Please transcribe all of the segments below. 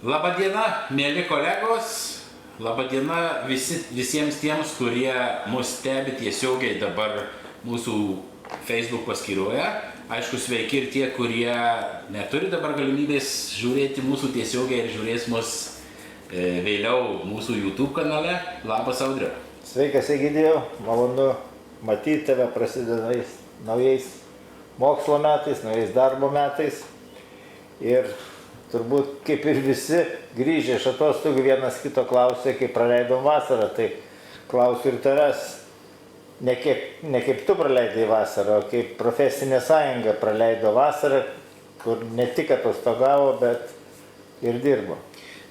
Labadiena, mėly kolegos, labadiena visiems tiems, kurie mus stebi tiesiogiai dabar mūsų Facebook paskyroje. Aišku, sveiki ir tie, kurie neturi dabar galimybės žiūrėti mūsų tiesiogiai ir žiūrės mus vėliau mūsų YouTube kanale. Labas, Audriau. Sveikas, Egidijau, malonu matyti tave prasidedant naujais mokslo metais, naujais darbo metais. Ir turbūt kaip ir visi grįžę iš atostogų vienas kito klausė, kaip praleidom vasarą, tai klausiu ir tavęs, ne kaip tu praleidai vasarą, o kaip profesinė sąjunga praleido vasarą, kur ne tik atostogavo, bet ir dirbo.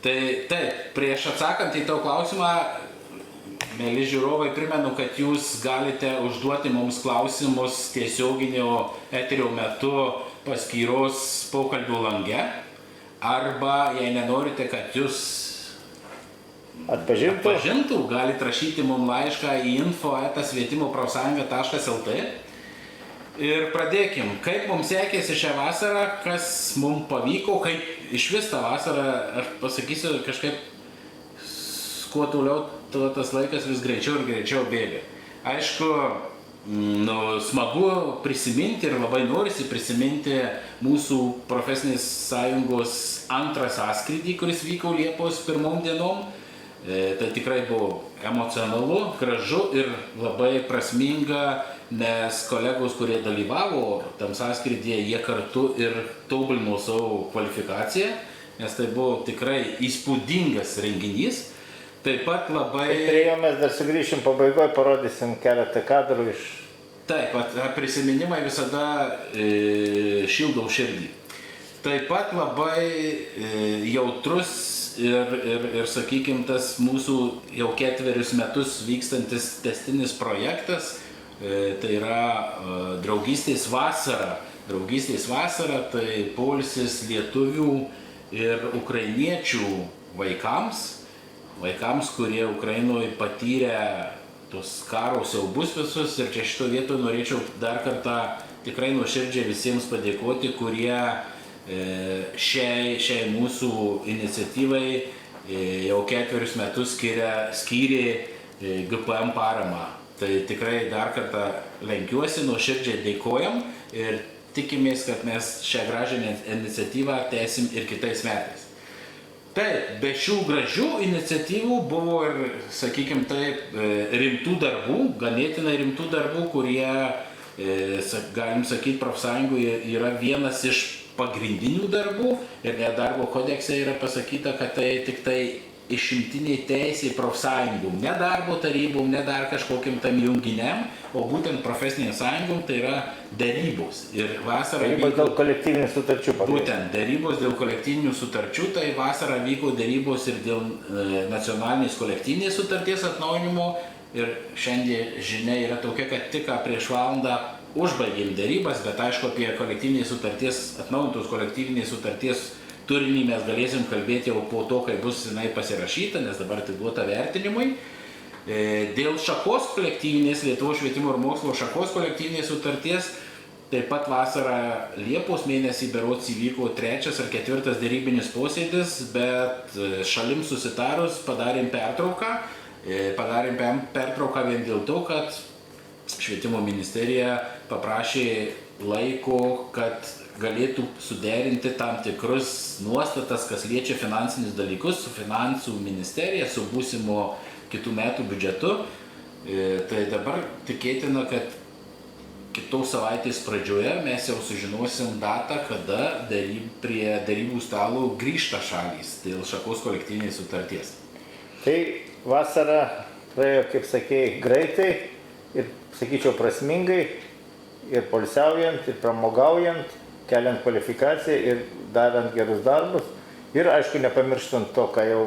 Tai taip, prieš atsakant į tavo klausimą, mėly žiūrovai, primenu, kad jūs galite užduoti mums klausimus tiesioginio eterio metu paskyros pokalbių lange. Arba, jei nenorite, kad jūs atpažintų, galite rašyti mums laišką į info@švietimoprofsąjunga.lt. Ir pradėkim, kaip mums sekėsi šią vasarą, kas mums pavyko, kaip iš vis tą vasarą, aš pasakysiu, kažkaip kuo toliau, tas laikas vis greičiau ir greičiau bėga. Aišku, smagu prisiminti ir labai norisi prisiminti mūsų profesinės sąjungos antrą sąskrydį, kuris vyko Liepos 1 dienom. Tai tikrai buvo emocionalu, gražu ir labai prasminga, nes kolegos, kurie dalyvavo tam sąskrydyje, jie kartu ir tobulino savo kvalifikaciją, nes tai buvo tikrai įspūdingas renginys. Taip pat labai... Prie jo mes dar sugrįšim pabaigoje, parodysim keletą kadrų iš... Taip, prisiminimai visada šildo širdį. Taip pat labai jautrus ir sakykime, tas mūsų jau 4 metus vykstantis tęstinis projektas, tai yra draugystės vasara. Draugystės vasara tai poilsis lietuvių ir ukrainiečių vaikams, kurie Ukrainoje patyrė tos karo siaubus visus. Ir čia šito vietoje norėčiau dar kartą tikrai nuoširdžiai visiems padėkoti, kurie šiai mūsų iniciatyvai jau 4 metus skyrė GPM paramą. Tai tikrai dar kartą lenkiuosi, nuoširdžiai dėkojam ir tikimės, kad mes šią gražią iniciatyvą tęsim ir kitais metais. Taip, be šių gražių iniciatyvų buvo ir, sakykime taip, rimtų darbų, ganėtinai rimtų darbų, kurie, galim sakyti, profsąjungoje yra vienas iš pagrindinių darbų ir net darbo kodekse yra pasakyta, kad tai tik tai išimtinė teisė profsąjungom, ne darbo tarybom, ne dar kažkokiam tam junginiam, o būtent profesinėm sąjungom, tai yra darybos. Ir vasarą darybos dėl kolektyvinių sutarčių. Būtent darybos dėl kolektyvinių sutarčių, tai vasarą vyko darybos ir dėl nacionalinės kolektyvinės sutarties atnaujinimo. Ir šiandien žinia yra tokia, kad tik prieš valandą užbaigėm darybas, bet aišku, apie kolektyvinės sutarties, atnaujintos kolektyvinės sutarties turinį mes galėsim kalbėti jau po to, kai bus jinai pasirašyta, nes dabar atiduota vertinimui. Dėl šakos kolektyvinės, Lietuvos švietimo ir mokslo šakos kolektyvinės sutarties, taip pat vasarą Liepos mėnesį berods įvyko 3. ar 4. darybinis posėdis, bet šalims susitarus padarėm pertrauką. Padarėm pertrauką vien dėl to, kad Švietimo ministerija paprašė laiko, kad galėtų suderinti tam tikrus nuostatas, kas liečia finansinius dalykus su finansų ministerija, su būsimo kitų metų biudžetu. Tai dabar tikėtina, kad kitos savaitės pradžioje mes jau sužinosim datą, kada prie darybų stalo grįžta šalys dėl šakos kolektyvinės sutarties. Tai vasara praėjo, kaip sakėjai, greitai ir, sakyčiau, prasmingai, ir poilsiaujant, ir pramogaujant, keliant kvalifikaciją ir darant gerus darbus. Ir, aišku, nepamirštant to, ką jau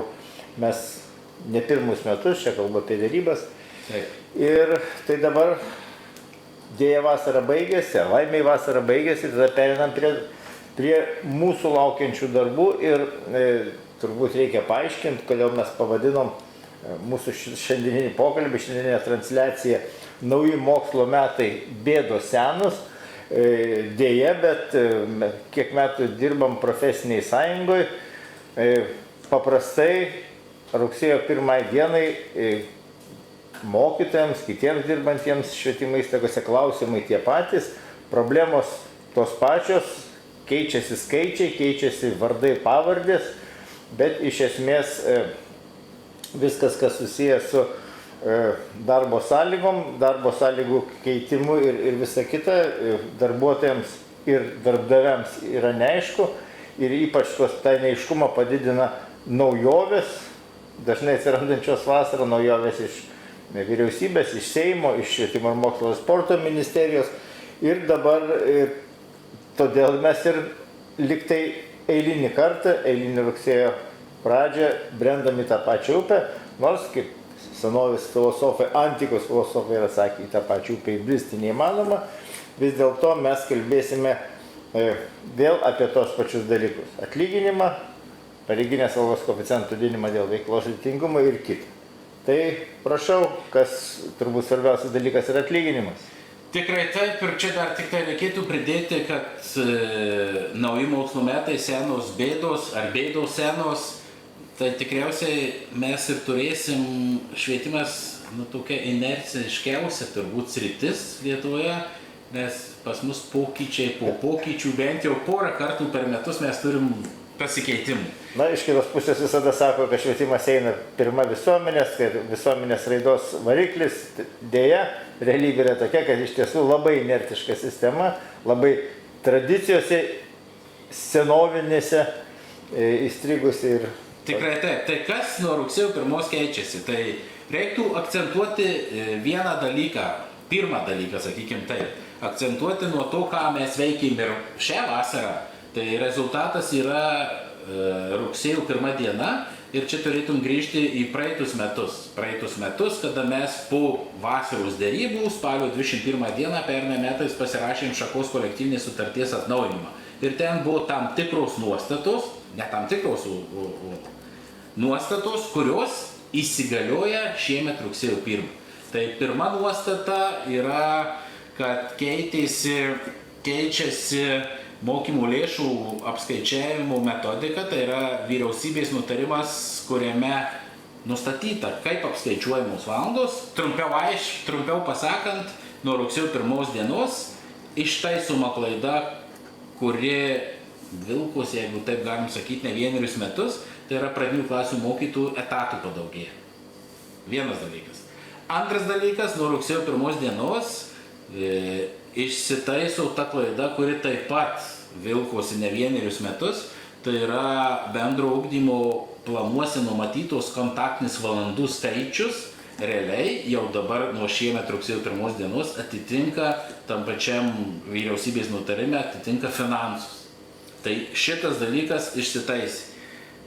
mes ne pirmus metus, čia kalbu apie darybas. Taip. Ir tai dabar dėja vasara baigėsi, laimiai vasara baigėsi, tada perinam prie mūsų laukiančių darbų ir turbūt reikia paaiškinti, kodėl mes pavadinom mūsų šiandieninį pokalbį, šiandieninę transliaciją Nauji mokslo metai bėdos senos. Dėja, bet kiek metų dirbam profesiniai sąjungoje, paprastai rugsėjo 1 dienai mokytojams, kitiems dirbantiems švietimo įstaigose klausimai tie patys, problemos tos pačios, keičiasi skaičiai, keičiasi vardai, pavardės, bet iš esmės viskas, kas susijęs su darbo sąlygom, darbo sąlygų keitimu ir visa kita darbuotojams ir darbdaviams yra neaišku ir ypač tą neaiškumą padidina naujovės, dažnai atsirandančios vasarą, naujovės iš vyriausybės, iš Seimo, iš Švietimo ir mokslo ir sporto ministerijos ir dabar todėl mes ir liktai eilinį kartą, eilinį rugsėjo pradžią brendami tą pačią upę, nors kaip senovės filosofai, antikos filosofai yra sakę, į tą pačią upę įbristi neįmanoma, vis dėlto mes kalbėsime vėl apie tos pačius dalykus. Atlyginimą, pareiginės algos koeficientų didinimą dėl veiklos sudėtingumo ir kitą. Tai prašau, kas turbūt svarbiausias dalykas yra atlyginimas. Tikrai taip, ir čia dar tik tai reikėtų pridėti, kad nauji mokslo metai senos bėdos ar bėdos senos, tai tikriausiai mes ir turėsim švietimas, tokia inerciškiausia turbūt sritis Lietuvoje, nes pas mus pokyčiai po pokyčių bent jau porą kartų per metus mes turim pasikeitimų. Na, iš kitos pusės visada sako, kad švietimas eina pirma visuomenės, kad visuomenės raidos variklis, dėja, realybė yra tokia, kad iš tiesų labai inertiška sistema, labai tradicijose, senovinėse įstrigusi ir... Tikrai taip. Tai kas nuo rugsėjo 1 keičiasi? Tai reiktų akcentuoti vieną dalyką, pirmą dalyką, sakykime taip, akcentuoti nuo to, ką mes veikėm ir šią vasarą. Tai rezultatas yra rugsėjo 1 diena ir čia turėtum grįžti į praeitus metus. Praeitus metus, kada mes po vasaros derybų spalio 21 dieną pernai metais pasirašėm šakos kolektyvinės sutarties atnaujinimą. Ir ten buvo tam tikros nuostatos, ne tam tikros, nuostatos, kurios įsigalioja šiemet rugsėjo 1. Tai pirma nuostata yra, kad keičiasi mokymų lėšų apskaičiavimo metodika, tai yra vyriausybės nutarimas, kuriame nustatyta, kaip apskaičiuojamos valandos. Trumpiau pasakant, nuo rugsėjo 1 dienos ištaisoma klaida, kuri vilkosi, jeigu taip galim sakyti, ne vienerius metus, tai yra pradinių klasių mokytojų etatų padaugėja. Vienas dalykas. Antras dalykas, nuo rugsėjo 1 dienos išsitaiso ta klaida, kuri taip pat vilkosi ne vienerius metus, tai yra bendro ugdymo planuose numatytos kontaktinis valandų skaičius, realiai jau dabar nuo šiemet rugsėjo 1 dienos atitinka tam pačiam vyriausybės nutarime, atitinka finansus. Tai šitas dalykas išsitaisė.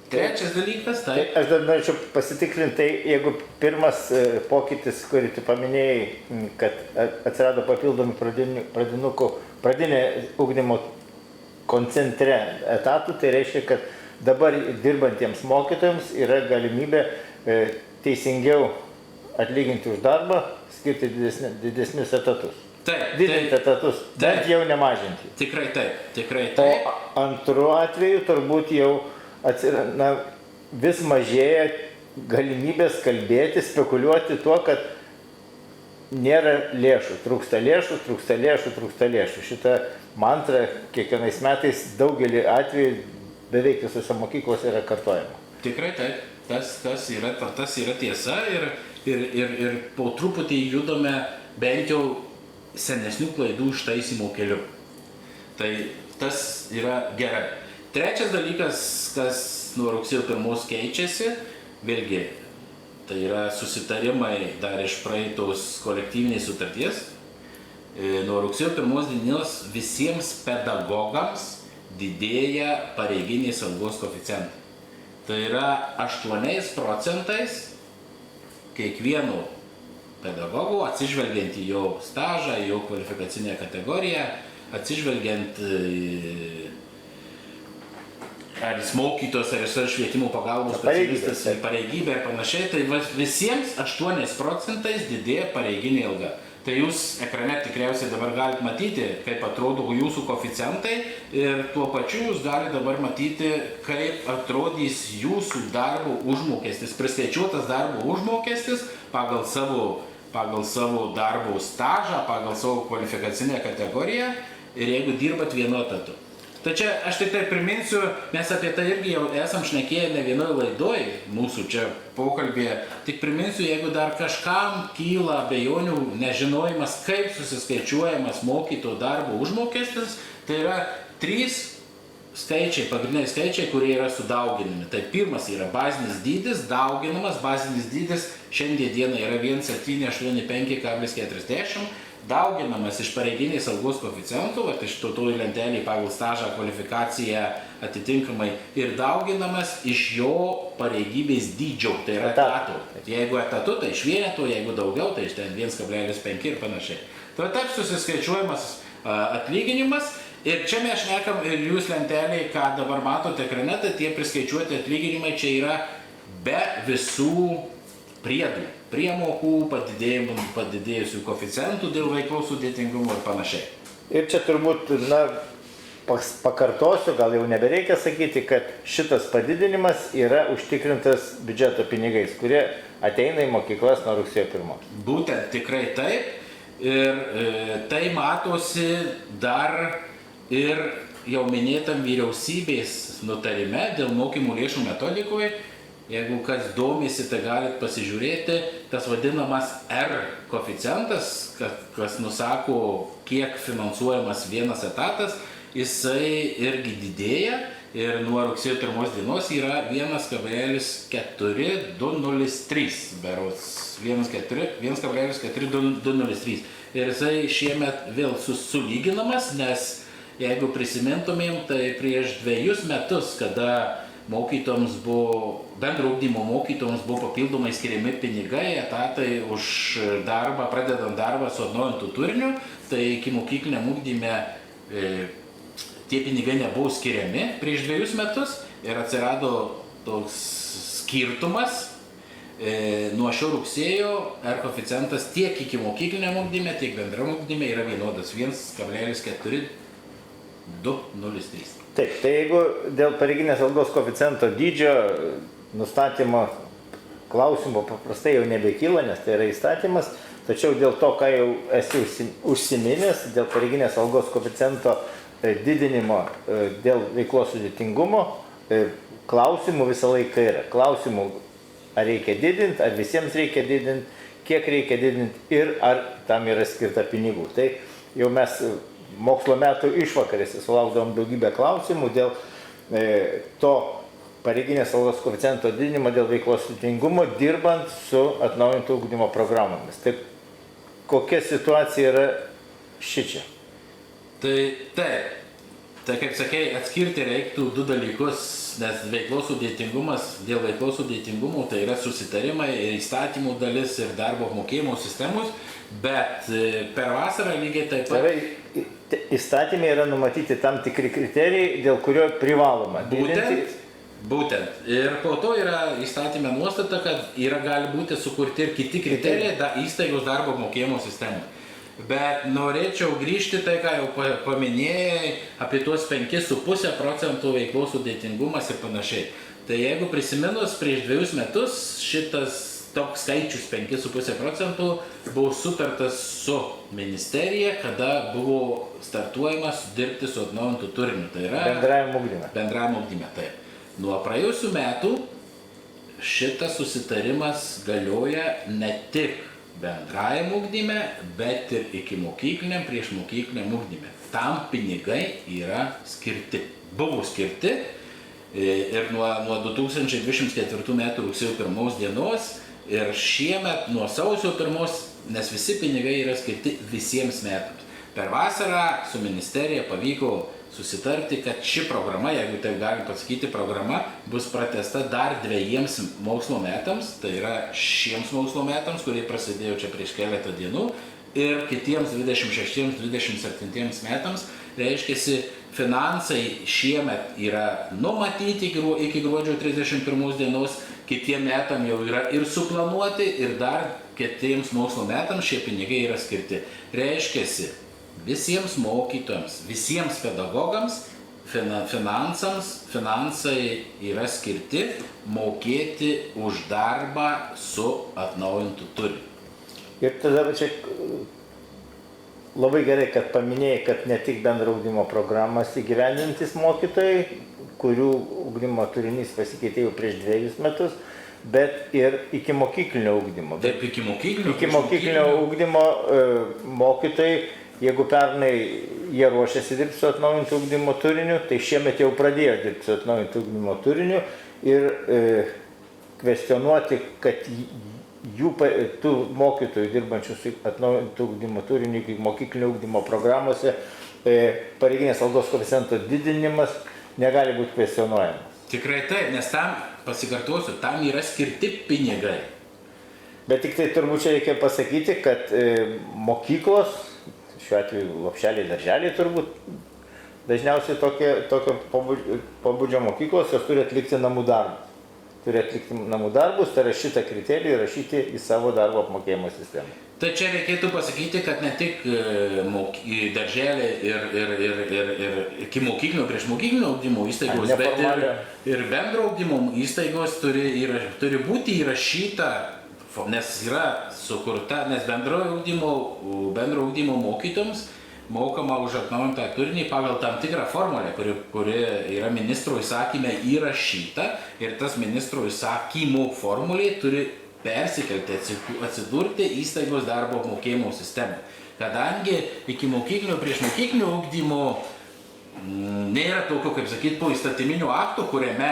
Trečias dalykas, tai... Aš dar norėčiau pasitikrinti, tai jeigu pirmas pokytis, kurį tu paminėjai, kad atsirado papildomi pradinė ugdymo koncentre etatų, tai reiškia, kad dabar dirbantiems mokytojams yra galimybė teisingiau atlyginti už darbą, skirti didesnius etatus. Taip, didinti etatus, bet jau nemažinti. Tikrai taip, tikrai taip. O antru atveju turbūt jau vis mažėja galimybės kalbėti, spekuliuoti tuo, kad nėra lėšų, trūksta lėšų, trūksta lėšų, trūksta lėšų. Šitą mantrą kiekvienais metais daugelį atvejų beveik visose mokyklose yra kartojama. Tikrai taip, tas yra tiesa ir po truputį judame bent jau senesnių klaidų ištaisymo keliu. Tai tas yra gerai. Trečias dalykas, kas nuo rugsėjo 1 keičiasi, vėlgi, tai yra susitarimai dar iš praeitos kolektyvinės sutarties. Nuo rugsėjo 1 dienos visiems pedagogams didėja pareiginės algos koeficientai. Tai yra 8% kiekvieno pedagogo, atsižvelgiant į jo stažą, į jo kvalifikacinę kategoriją, atsižvelgiant ar jis mokytos, ar jis švietimo pagalbos specialistas, pareigybė ir panašiai, tai visiems 8% didėja pareiginė alga. Tai jūs ekrane tikriausiai dabar galite matyti, kaip atrodo jūsų koeficientai ir tuo pačiu jūs galite dabar matyti, kaip atrodys jūsų darbo užmokestis, priskaičiuotas darbo užmokestis pagal savo darbo stažą, pagal savo kvalifikacinę kategoriją ir jeigu dirbat vienu etatu. Tačiau aš tik tai priminsiu, mes apie tai irgi jau esam šnekėję ne vienoje laidoje mūsų čia pokalbėje. Tik priminsiu, jeigu dar kažkam kyla abejonių, nežinojimas, kaip susiskaičiuojamas mokytojo darbo užmokestis, tai yra 3 skaičiai, pagrindiniai skaičiai, kurie yra sudauginami. Tai pirmas yra bazinis dydis, dauginamas bazinis dydis šiandien dieną yra 1785,40. Dauginamas iš pareiginės algos koeficientų, iš to lentelį pagal stažą, kvalifikaciją atitinkamai ir dauginamas iš jo pareigybės dydžio, tai yra etatų. Jeigu etatu, tai iš vienetų, jeigu daugiau, tai iš ten 1,5 ir panašiai. Tai taip susiskaičiuojamas atlyginimas ir čia mes šnekam ir jūs lentelį, ką dabar matote ekrane, tai tie priskaičiuoti atlyginimai čia yra be visų priedų. Priemokų, padidėjusių koeficientų dėl veiklos sudėtingumo ir panašiai. Ir čia turbūt, pakartosiu, gal jau nebereikia sakyti, kad šitas padidinimas yra užtikrintas biudžeto pinigais, kurie ateina į mokyklas nuo rugsėjo 1. Būtent tikrai taip. Ir tai matosi dar ir jau minėtam vyriausybės nutarime dėl mokymų lėšų metodikoje. Jeigu kas domisi, tai galite pasižiūrėti, tas vadinamas R koeficientas, kas nusako, kiek finansuojamas vienas etatas, jisai irgi didėja ir nuo rugsėjo 1 dienos yra 1,4203 berods, 1,4203 ir jisai šiemet vėl sulyginamas, nes jeigu prisimintumėm, tai prieš 2 metus, kada mokytojams buvo, bendro ugdymo mokytojams buvo papildomai skiriami pinigai, etatai už darbą, pradedant darbą su atnaujintu turiniu, tai iki mokykliniam ugdyme tie pinigai nebuvo skiriami prieš 2 metus ir atsirado toks skirtumas. Nuo šio rugsėjo R koeficientas tiek iki mokykliniam ugdyme, tiek bendram ugdyme yra vienodas 1,4203. Taip, tai jeigu dėl pareiginės algos koeficiento dydžio nustatymo klausimo paprastai jau nebekyla, nes tai yra įstatymas, tačiau dėl to, ką jau esi užsiminęs, dėl pareiginės algos koeficiento didinimo, dėl veiklos sudėtingumo, klausimų visą laiką yra. Klausimų, ar reikia didinti, ar visiems reikia didinti, kiek reikia didinti ir ar tam yra skirta pinigų. Tai jau mes mokslo metų išvakarėse sulaukdavom daugybę klausimų dėl to pareiginės algos koeficiento didinimo, dėl veiklos sudėtingumo, dirbant su atnaujintų ugdymo programomis. Tai kokia situacija yra šičia? Tai taip, tai kaip sakei, atskirti reiktų 2 dalykus, nes veiklos sudėtingumas, dėl veiklos sudėtingumo tai yra susitarimai ir įstatymų dalis ir darbo apmokėjimo sistemos, bet per vasarą lygiai taip pat. Įstatymai yra numatyti tam tikri kriterijai, dėl kurio privaloma didinti. Būtent. Ir po to yra įstatyme nuostata, kad gali būti sukurti ir kiti kriterijai įstaigos darbo apmokėjimo sistemai. Bet norėčiau grįžti tai, ką jau paminėjai, apie tuos 5,5% veiklos sudėtingumas ir panašiai. Tai jeigu prisiminus, prieš 2 metus šitas toks skaičius 5,5% buvo sutartas su ministerija, kada buvo startuojamas dirbti su atnaujintu turiniu. Tai yra bendrajame ugdyme. Taip. Nuo praėjusių metų šitas susitarimas galioja ne tik bendrajame ugdyme, bet ir iki mokykliniam, prieš mokykliniam ugdyme. Tam pinigai yra skirti. Buvo skirti ir nuo 2024 metų rugsėjo 1 dienos ir šiemet nuo sausio 1, nes visi pinigai yra skirti visiems metams. Per vasarą su ministerija pavyko susitarti, kad ši programa, jeigu taip galim pasakyti, programa bus pratęsta dar 2 mokslo metams, tai yra šiems mokslo metams, kurie prasidėjo čia prieš keletą dienų, ir kitiems 26-27 metams. Reiškia, finansai šiemet yra numatyti iki gruodžio 31 dienos, kitiem metam jau yra ir suplanuoti, ir dar kitiems mokslo metams šie pinigai yra skirti. Reiškia, visiems mokytojams, visiems pedagogams, finansai yra skirti mokėti už darbą su atnaujintu turiniu. Ir tada čia labai gerai, kad paminėjai, kad ne tik bendro ugdymo programas įgyvendintis mokytojai, kurių ugdymo turinys pasikeitė jau prieš 2 metus, bet ir iki mokyklinio ugdymo. Taip, iki mokyklinio ugdymo mokytojai, jeigu pernai jie ruošiasi dirbti su atnaujintu ugdymo turiniu, tai šiemet jau pradėjo dirbti su atnaujintu ugdymo turiniu ir kvestionuoti, kad tų mokytojų dirbančių su atnaujintu ugdymo turiniu iki mokyklinio ugdymo programuose pareiginės algos koeficiento didinimas negali būti kvestionuojamas. Tikrai taip, nes tam, pasikartosiu, tam yra skirti pinigai. Bet tik tai turbūt čia reikia pasakyti, kad mokyklos, šiuo atveju lopšeliai, darželiai turbūt, dažniausiai tokio pobūdžio mokyklos, jos turi atlikti namų darbus. Tai yra šitą kriterijų įrašyti į savo darbo apmokėjimo sistemą. Tai čia reikėtų pasakyti, kad ne tik darželiai ir iki mokyklinio, prieš mokyklinio ugdymo įstaigos, bet ir bendro ugdymo įstaigos turi būti įrašyta, nes yra sukurta, nes bendro ugdymo mokytojams mokama už atnaujintą turinį pagal tam tikrą formulę, kuri yra ministro įsakyme įrašyta, ir tas ministro įsakymo formulė turi persikelti, atsidurti įstaigos darbo apmokėjimo sistemą. Kadangi iki mokyklinio, prieš mokyklinio ugdymo nėra tokio, kaip sakyti, po įstatyminio akto, kuriame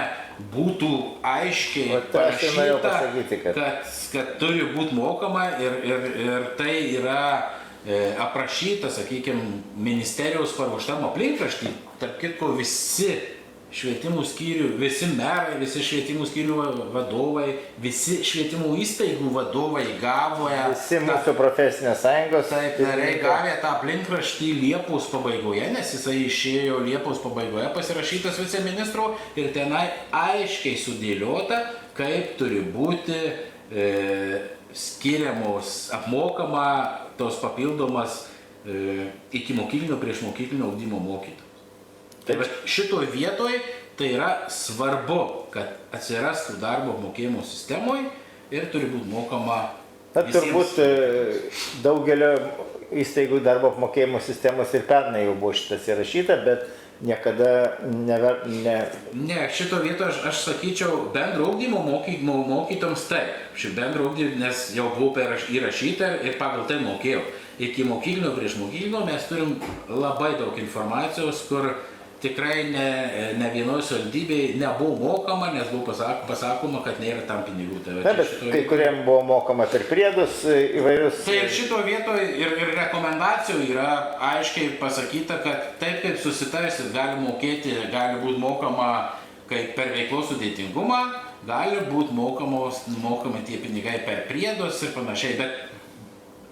būtų aiškiai parašyta, kad turi būti mokama, ir tai yra aprašyta, sakykime, ministerijos paruoštam aplinkraštį. Tarp kitko, visi švietimų skyrių, visi merai, visi švietimų skyrių vadovai, visi švietimų įstaigų vadovai gavo... Visi mūsų profesinės sąjungos. Taip, nariai gavę tą aplinkraštį Liepos pabaigoje, nes jisai išėjo Liepos pabaigoje pasirašytas viceministro, ir tenai aiškiai sudėliota, kaip turi būti skiriamos, apmokama tos papildomas iki mokyklinio, prieš mokyklinio ugdymo mokytojams. Tai šitoj vietoj tai yra svarbu, kad atsirastų darbo apmokėjimo sistemoje ir turi būti mokama visiems. Turbūt daugelio įstaigų darbo apmokėjimo sistemos ir pernai jau buvo šitas įrašyta, bet niekada Ne, šito vietoje aš sakyčiau, bendro ugdymo mokytojams taip. Ši bendro ugdymo, nes jau buvo įrašyta ir pagal tai mokėjau. Iki mokyklinio, prieš mokyklinio mes turim labai daug informacijos, kur tikrai ne vienoj savivaldybėje nebuvo mokama, nes buvo pasakoma, kad nėra tam pinigų. Bet kai kuriem buvo mokama per priedus įvairius. Tai ir šito vietoje ir rekomendacijų yra aiškiai pasakyta, kad taip kaip susitarsit, gali būti mokama kaip per veiklos sudėtingumą, gali būti mokami tie pinigai per priedus ir panašiai, bet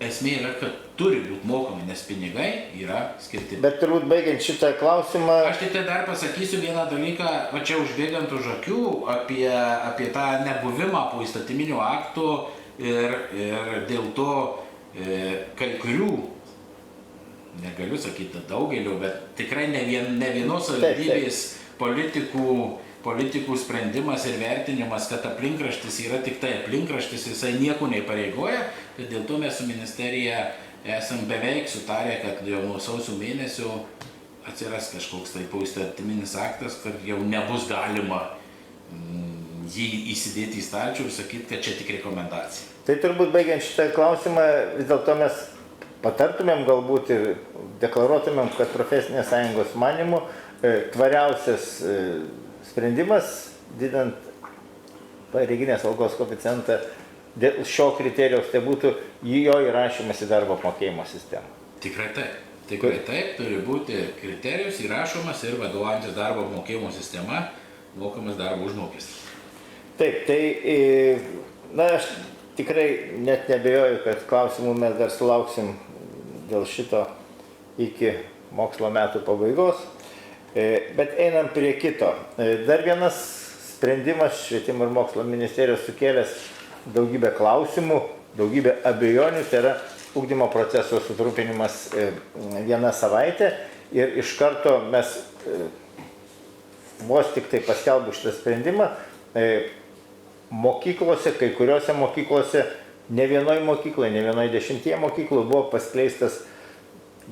esmė yra, kad turi būti mokami, nes pinigai yra skirti. Bet turbūt baigiant šitą klausimą... Aš tik tai dar pasakysiu vieną dalyką, va čia užbėgant už akių, apie tą nebuvimą po įstatyminio akto ir dėl to kai kurių, negaliu sakyti daugelio, bet tikrai ne vienos savivaldybės politikų sprendimas ir vertinimas, kad aplinkraštis yra tik tai aplinkraštis, jisai nieko neįpareigoja, tai dėl to mes su ministerija esam beveik sutarę, kad jau nuo sausio mėnesio atsiras kažkoks tai poįstatyminis aktas, kad jau nebus galima jį įsidėti į stalčių ir sakyti, kad čia tik rekomendacija. Tai turbūt baigiant šitą klausimą, vis dėlto mes patartumėm galbūt ir deklaruotumėm, kad profesinės sąjungos manymu tvariausias sprendimas, didant pareiginės algos koeficientą dėl šio kriterijaus, tai būtų jo įrašymas į darbo apmokėjimo sistemą. Tikrai taip. Tikrai taip, turi būti kriterijus įrašomas ir vadovaujantis darbo apmokėjimo sistema, mokamas darbo užmokestis. Taip, tai, aš tikrai net nebejoju, kad klausimų mes dar sulauksim dėl šito iki mokslo metų pabaigos. Bet einam prie kito. Dar vienas sprendimas Švietimo ir mokslo ministerijos sukėlęs daugybę klausimų, daugybę abejonių, tai yra ugdymo proceso sutrumpinimas 1 savaitė. Ir iš karto mes vos tik tai paskelbus šitą sprendimą, mokyklose, kai kuriuose mokyklose, ne vienoj mokykloje, ne vienoj 10 mokyklų buvo paskleistas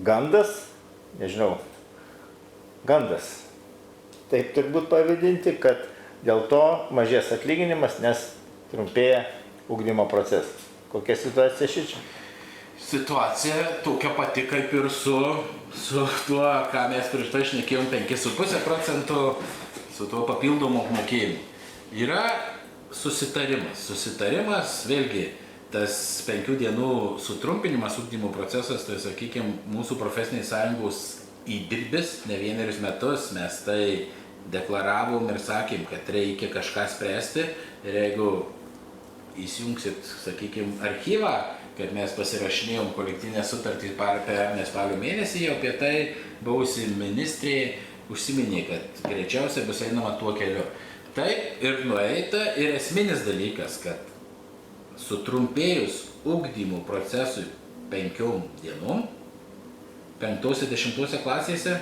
gandas, nežinau, gandas. Taip turbūt pavadinti, kad dėl to mažės atlyginimas, nes trumpėja ugdymo procesas. Kokia situacija šičia? Situacija tokia pati kaip ir su tuo, ką mes prieš tai šnekėjom, 5,5% su tuo papildomu apmokėjimu. Yra susitarimas. Susitarimas, vėlgi, tas 5 dienų sutrumpinimas ugdymo procesas, tai sakykime, mūsų profesinės sąjungos įdirbis, ne vienerius metus mes tai deklaravom ir sakėm, kad reikia kažką spręsti. Ir jeigu įsijungsit, sakykime, archyvą, kad mes pasirašinėjom kolektyvinę sutartį pernai spalio mėnesį, apie tai buvusi ministrė užsiminė, kad greičiausiai bus einama tuo keliu. Taip ir nueita, ir esminis dalykas, kad sutrumpėjus ugdymo procesui 5 dienom, 5-10 klasėse,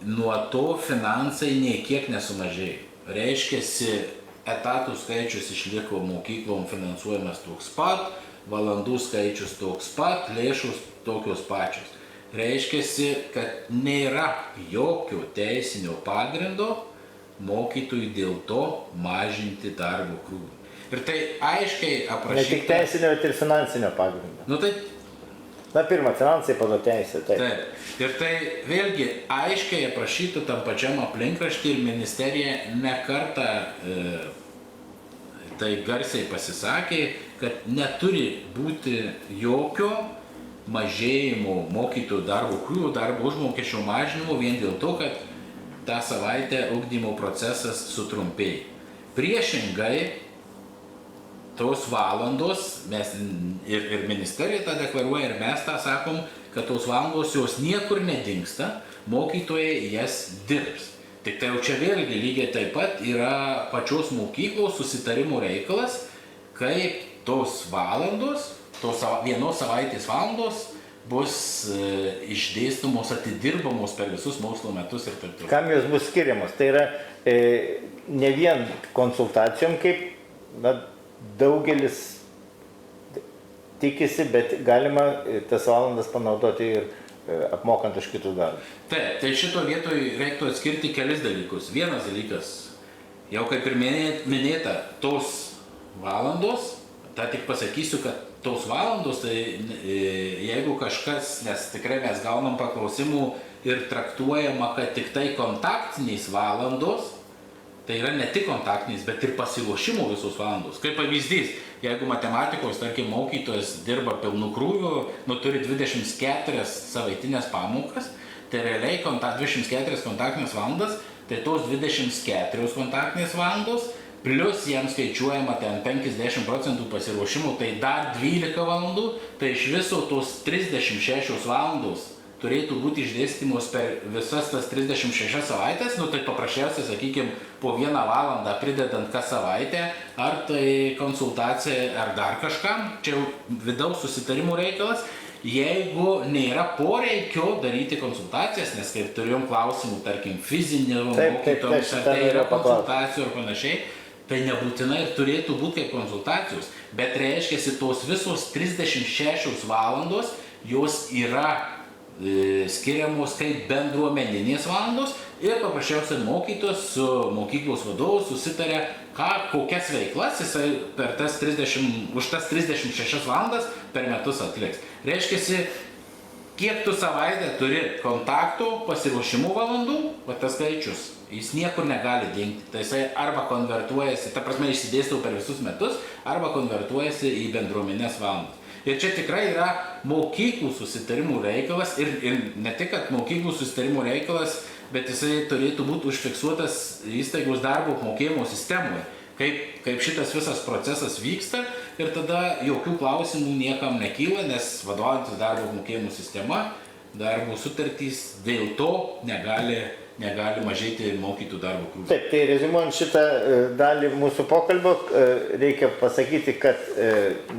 nuo to finansai nei kiek nesumažėjo. Reiškiasi, etatų skaičius išliko mokyklom finansuojamas toks pat, valandų skaičius toks pat, lėšos tokios pačios. Reiškiasi, kad nėra jokio teisinio pagrindo mokytojui dėl to mažinti darbo krūvį. Ir tai aiškiai aprašyta. Ne tik teisinio, bet ir finansinio pagrindo. Nu, tai, pirma, finansai, pada teisė. Taip. Ir tai vėlgi aiškiai aprašyta tam pačiam aplinkraštį ir ministerija ne kartą tai garsiai pasisakė, kad neturi būti jokio mažėjimo mokytojų darbo krūvio, darbo užmokesčio mažinimo vien dėl to, kad tą savaitę ugdymo procesas sutrumpėjo. Priešingai, tos valandos, mes ir ministerija tą deklaruoja, ir mes tą sakom, kad tos valandos jos niekur nedingsta, mokytojai jas dirbs. Tik tai jau čia vėlgi lygiai taip pat yra pačios mokyklos susitarimo reikalas, kaip tos valandos, tos 1 savaitės valandos bus išdėstomos, atidirbamos per visus mokslo metus ir taip toliau. Kam jos bus skiriamos? Tai yra ne vien konsultacijom, kaip daugelis tikisi, bet galima tas valandas panaudoti ir apmokant už kitus darbus. Taip, tai šito vietoj reiktų atskirti kelis dalykus. Vienas dalykas, jau kaip ir minėta, tos valandos, tą tik pasakysiu, kad tos valandos, tai jeigu kažkas, nes tikrai mes gaunam paklausimų ir traktuojama, kad tik tai kontaktinės valandos, tai yra ne tik kontaktinis, bet ir pasiruošimo visos valandos. Kaip pavyzdys, jeigu matematikos, tarkim, mokytojas dirba pilnu krūviu, turi 24 savaitinės pamokas, tai realiai 24 kontaktinės valandas, tai tos 24 kontaktinės valandos, plus jiems skaičiuojama ten 50% pasiruošimų, tai dar 12 valandų, tai iš viso tos 36 valandos turėtų būti išdėstymos per visas tas 36 savaitės, tai paprasčiausiai, sakykime, po 1 valandą pridedant kas savaitę, ar tai konsultacija, ar dar kažkam, čia jau vidaus susitarimų reikalas, jeigu nėra poreikio daryti konsultacijas, nes kaip turėjom klausimų, tarkim, fizinio mokytojams, ar tai yra konsultacijų ar panašiai, tai nebūtinai ir turėtų būti kaip konsultacijos, bet reiškiasi tos visos 36 valandos, jos yra skiriamos kaip bendruomeninės valandos ir paprasčiausiai mokytojas su mokyklos vadovu susitarė, kokias veiklas jisai už tas 36 valandas per metus atliks. Reiškiasi, kiek tu savaitę turi kontaktų, pasiruošimų valandų, tas skaičius, jis niekur negali dingti. Tai jisai arba konvertuojasi, ta prasme išsidėstau per visus metus, arba konvertuojasi į bendruomenės valandas. Ir čia tikrai yra mokyklų susitarimų reikalas ir ne tik, kad mokyklų susitarimų reikalas, bet jisai turėtų būti užfiksuotas įstaigos darbo apmokėjimo sistemoje. Kaip šitas visas procesas vyksta ir tada jokių klausimų niekam nekyla, nes vadovaujantis darbo apmokėjimų sistema, darbo sutartys dėl to negali mažėti mokytojų darbo krūvis. Taip, tai rezimuojant šitą dalį mūsų pokalbio, reikia pasakyti, kad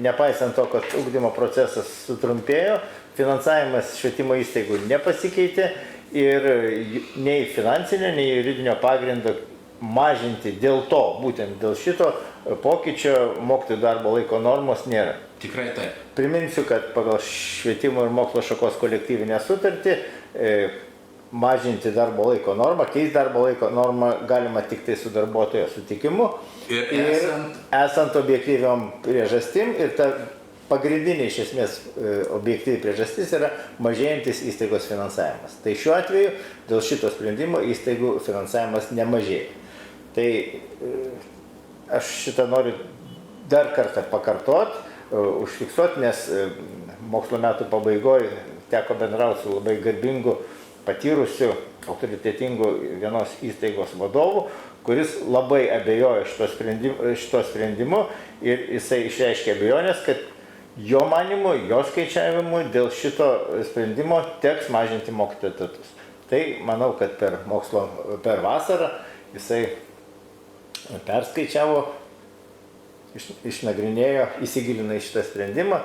nepaisant to, kad ugdymo procesas sutrumpėjo, finansavimas švietimo įstaigų nepasikeitė ir nei finansinio, nei juridinio pagrindo mažinti dėl to, būtent dėl šito pokyčio mokytojų darbo laiko normos nėra. Tikrai taip. Priminsiu, kad pagal švietimo ir mokslo šakos kolektyvinę sutartį mažinti darbo laiko normą, keisti darbo laiko normą galima tik tai su darbuotojo sutikimu Ir esant objektyviom priežastim, ir ta pagrindinė iš esmės objektyvi priežastis yra mažėjantis įstaigos finansavimas. Tai šiuo atveju dėl šito sprendimo įstaigų finansavimas nemažėja. Tai aš šitą noriu dar kartą pakartot, užfiksuot, nes mokslo metų pabaigoje teko bendrauti su labai garbingu, patyrusiu, autoritetingu vienos įstaigos vadovu, kuris labai abejojo šito sprendimu ir jisai išreiškė abejonės, kad jo manimu, jo skaičiavimu dėl šito sprendimo teks mažinti mokytojų etatus. Tai manau, kad per vasarą jisai perskaičiavo, išnagrinėjo, įsigilino į šitą sprendimą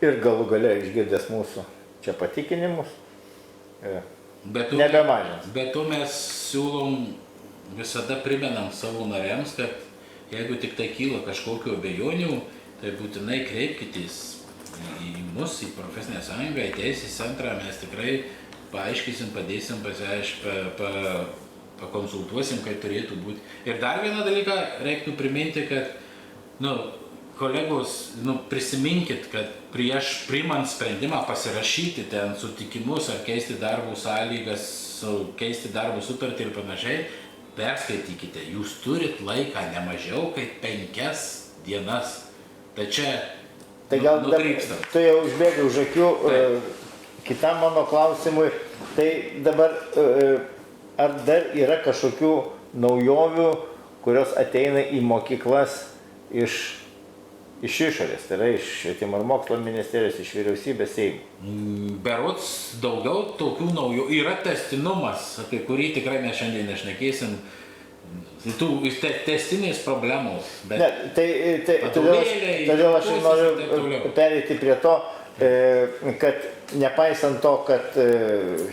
ir galų gale išgirdęs mūsų čia patikinimus, nebemažins. Bet to mes siūlom, visada primenam savo nariams, kad jeigu tik tai kyla kažkokių abejonių, tai būtinai kreipkitės į mus, į profesinę sąjungą, į teisės centrą, mes tikrai paaiškysim, padėsim, pakonsultuosim, kaip turėtų būti. Ir dar vieną dalyką reiktų priminti, kad kolegos, prisiminkit, kad prieš priimant sprendimą pasirašyti ten sutikimus ar keisti darbo sąlygas, keisti darbo sutartį ir panašiai, perskaitykite, jūs turit laiką ne mažiau kaip 5 dienas. Tai čia nukrypstam. Tu jau užbėgai už akių kitam mano klausimui. Tai dabar ar dar yra kažkokių naujovių, kurios ateina į mokyklas iš išorės, tai yra iš švietimo ir mokslo ministerijos, iš vyriausybės, Seimo? Berods daugiau tokių naujų. Yra tęstinumas, apie kurį tikrai mes šiandien nešnekėsim. Testinės problemos. Todėl aš noriu pereiti prie to, kad nepaisant to, kad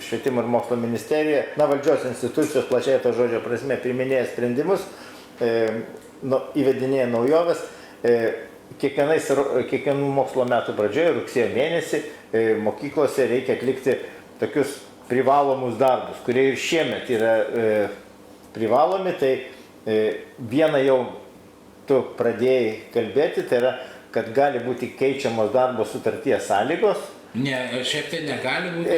švietimo ir mokslo ministerija, valdžios institucijos plačiai to žodžio prasme priiminėja sprendimus, įvedinėja naujoves, kiekvienų mokslo metų pradžioje, rugsėjo mėnesį, mokyklose reikia atlikti tokius privalomus darbus, kurie ir šiemet yra privalomi. Tai vieną jau tu pradėjai kalbėti, tai yra, kad gali būti keičiamos darbo sutarties sąlygos. Ne, šiaip tai negali būti.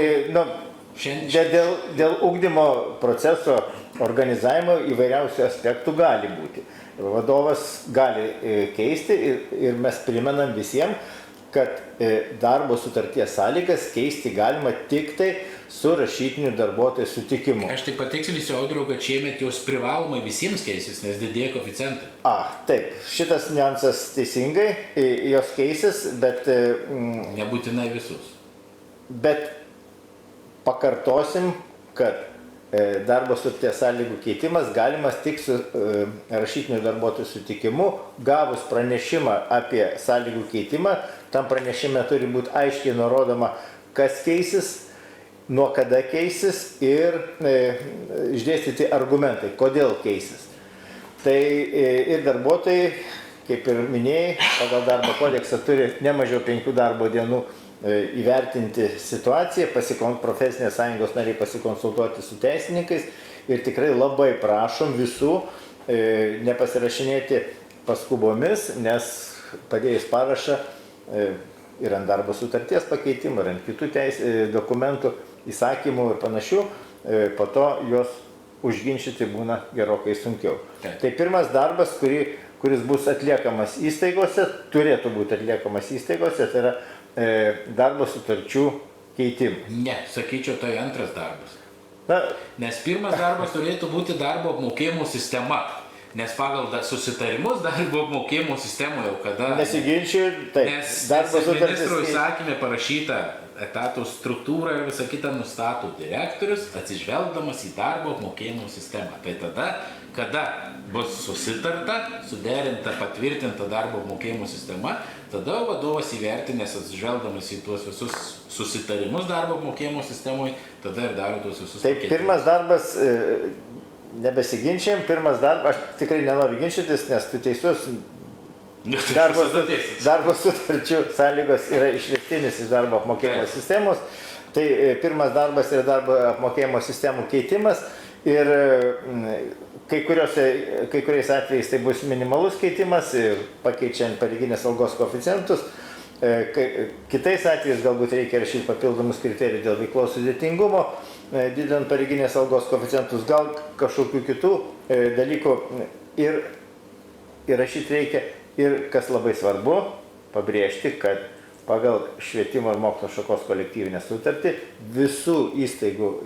Dėl ugdymo proceso organizavimo įvairiausių aspektų gali būti. Vadovas gali keisti ir mes primenam visiems, kad darbo sutarties sąlygas keisti galima tik tai su rašytiniu darbuotojų sutikimu. Aš tik patikslinsiu, Audriau, kad šiemet jos privalomai visiems keisis, nes didėja koeficientai. Taip, šitas niuansas teisingai, jos keisis, bet... Nebūtinai visus. Bet pakartosim, kad darbo sutarties sąlygų keitimas galimas tik su rašytiniu darbuotojų sutikimu, gavus pranešimą apie sąlygų keitimą. Tam pranešime turi būti aiškiai nurodoma, kas keisis, nuo kada keisis ir išdėstyti argumentai, kodėl keisis. Tai ir darbuotojai, kaip ir minėjai, pagal darbo kodeksą turi ne mažiau 5 darbo dienų įvertinti situaciją, profesinės sąjungos nariai pasikonsultuoti su teisininkais ir tikrai labai prašom visų nepasirašinėti paskubomis, nes padėjus parašą ir ant darbo sutarties pakeitimų, ir ant kitų dokumentų, įsakymų ir panašių, po to juos užginčyti būna gerokai sunkiau. Tai pirmas darbas, kuris bus atliekamas įstaigose, turėtų būti atliekamas įstaigose, tai yra darbo sutarčių keitimas. Ne, sakyčiau, tai antras darbas. Nes pirmas darbas turėtų būti darbo apmokėjimo sistema. Nes pagal susitarimus darbo apmokėjimo sistemoje, kada... Nesiginčiu, taip. Nes ministro įsakymė parašyta etatų struktūrą ir visą kitą nustato direktorius, atsižvelgdamas į darbo apmokėjimo sistemą. Tai tada, kada bus susitarta, suderinta, patvirtinta darbo apmokėjimo sistema, tada vadovas įvertinęs, atsižvelgdamas į tuos visus susitarimus darbo apmokėjimo sistemoje, tada ir daro tuos visus pakeitimus. Taip, pirmas darbas, nebesiginčiam, pirmas darbas, aš tikrai nenoriu ginčytis, nes tu teisus, darbo sutarčių sąlygos yra išvestinis iš darbo apmokėjimo sistemos, tai pirmas darbas yra darbo apmokėjimo sistemų keitimas ir kai kuriais atvejais tai bus minimalus keitimas, pakeičiant pareiginės algos koeficientus, kitais atvejais galbūt reikia rašyti papildomus kriterijus dėl veiklos sudėtingumo, didinant pareiginės algos koeficientus, gal kažkokių kitų dalykų ir rašyti reikia. Ir kas labai svarbu, pabrėžti, kad pagal švietimo ir mokslo šakos kolektyvinę sutartį visų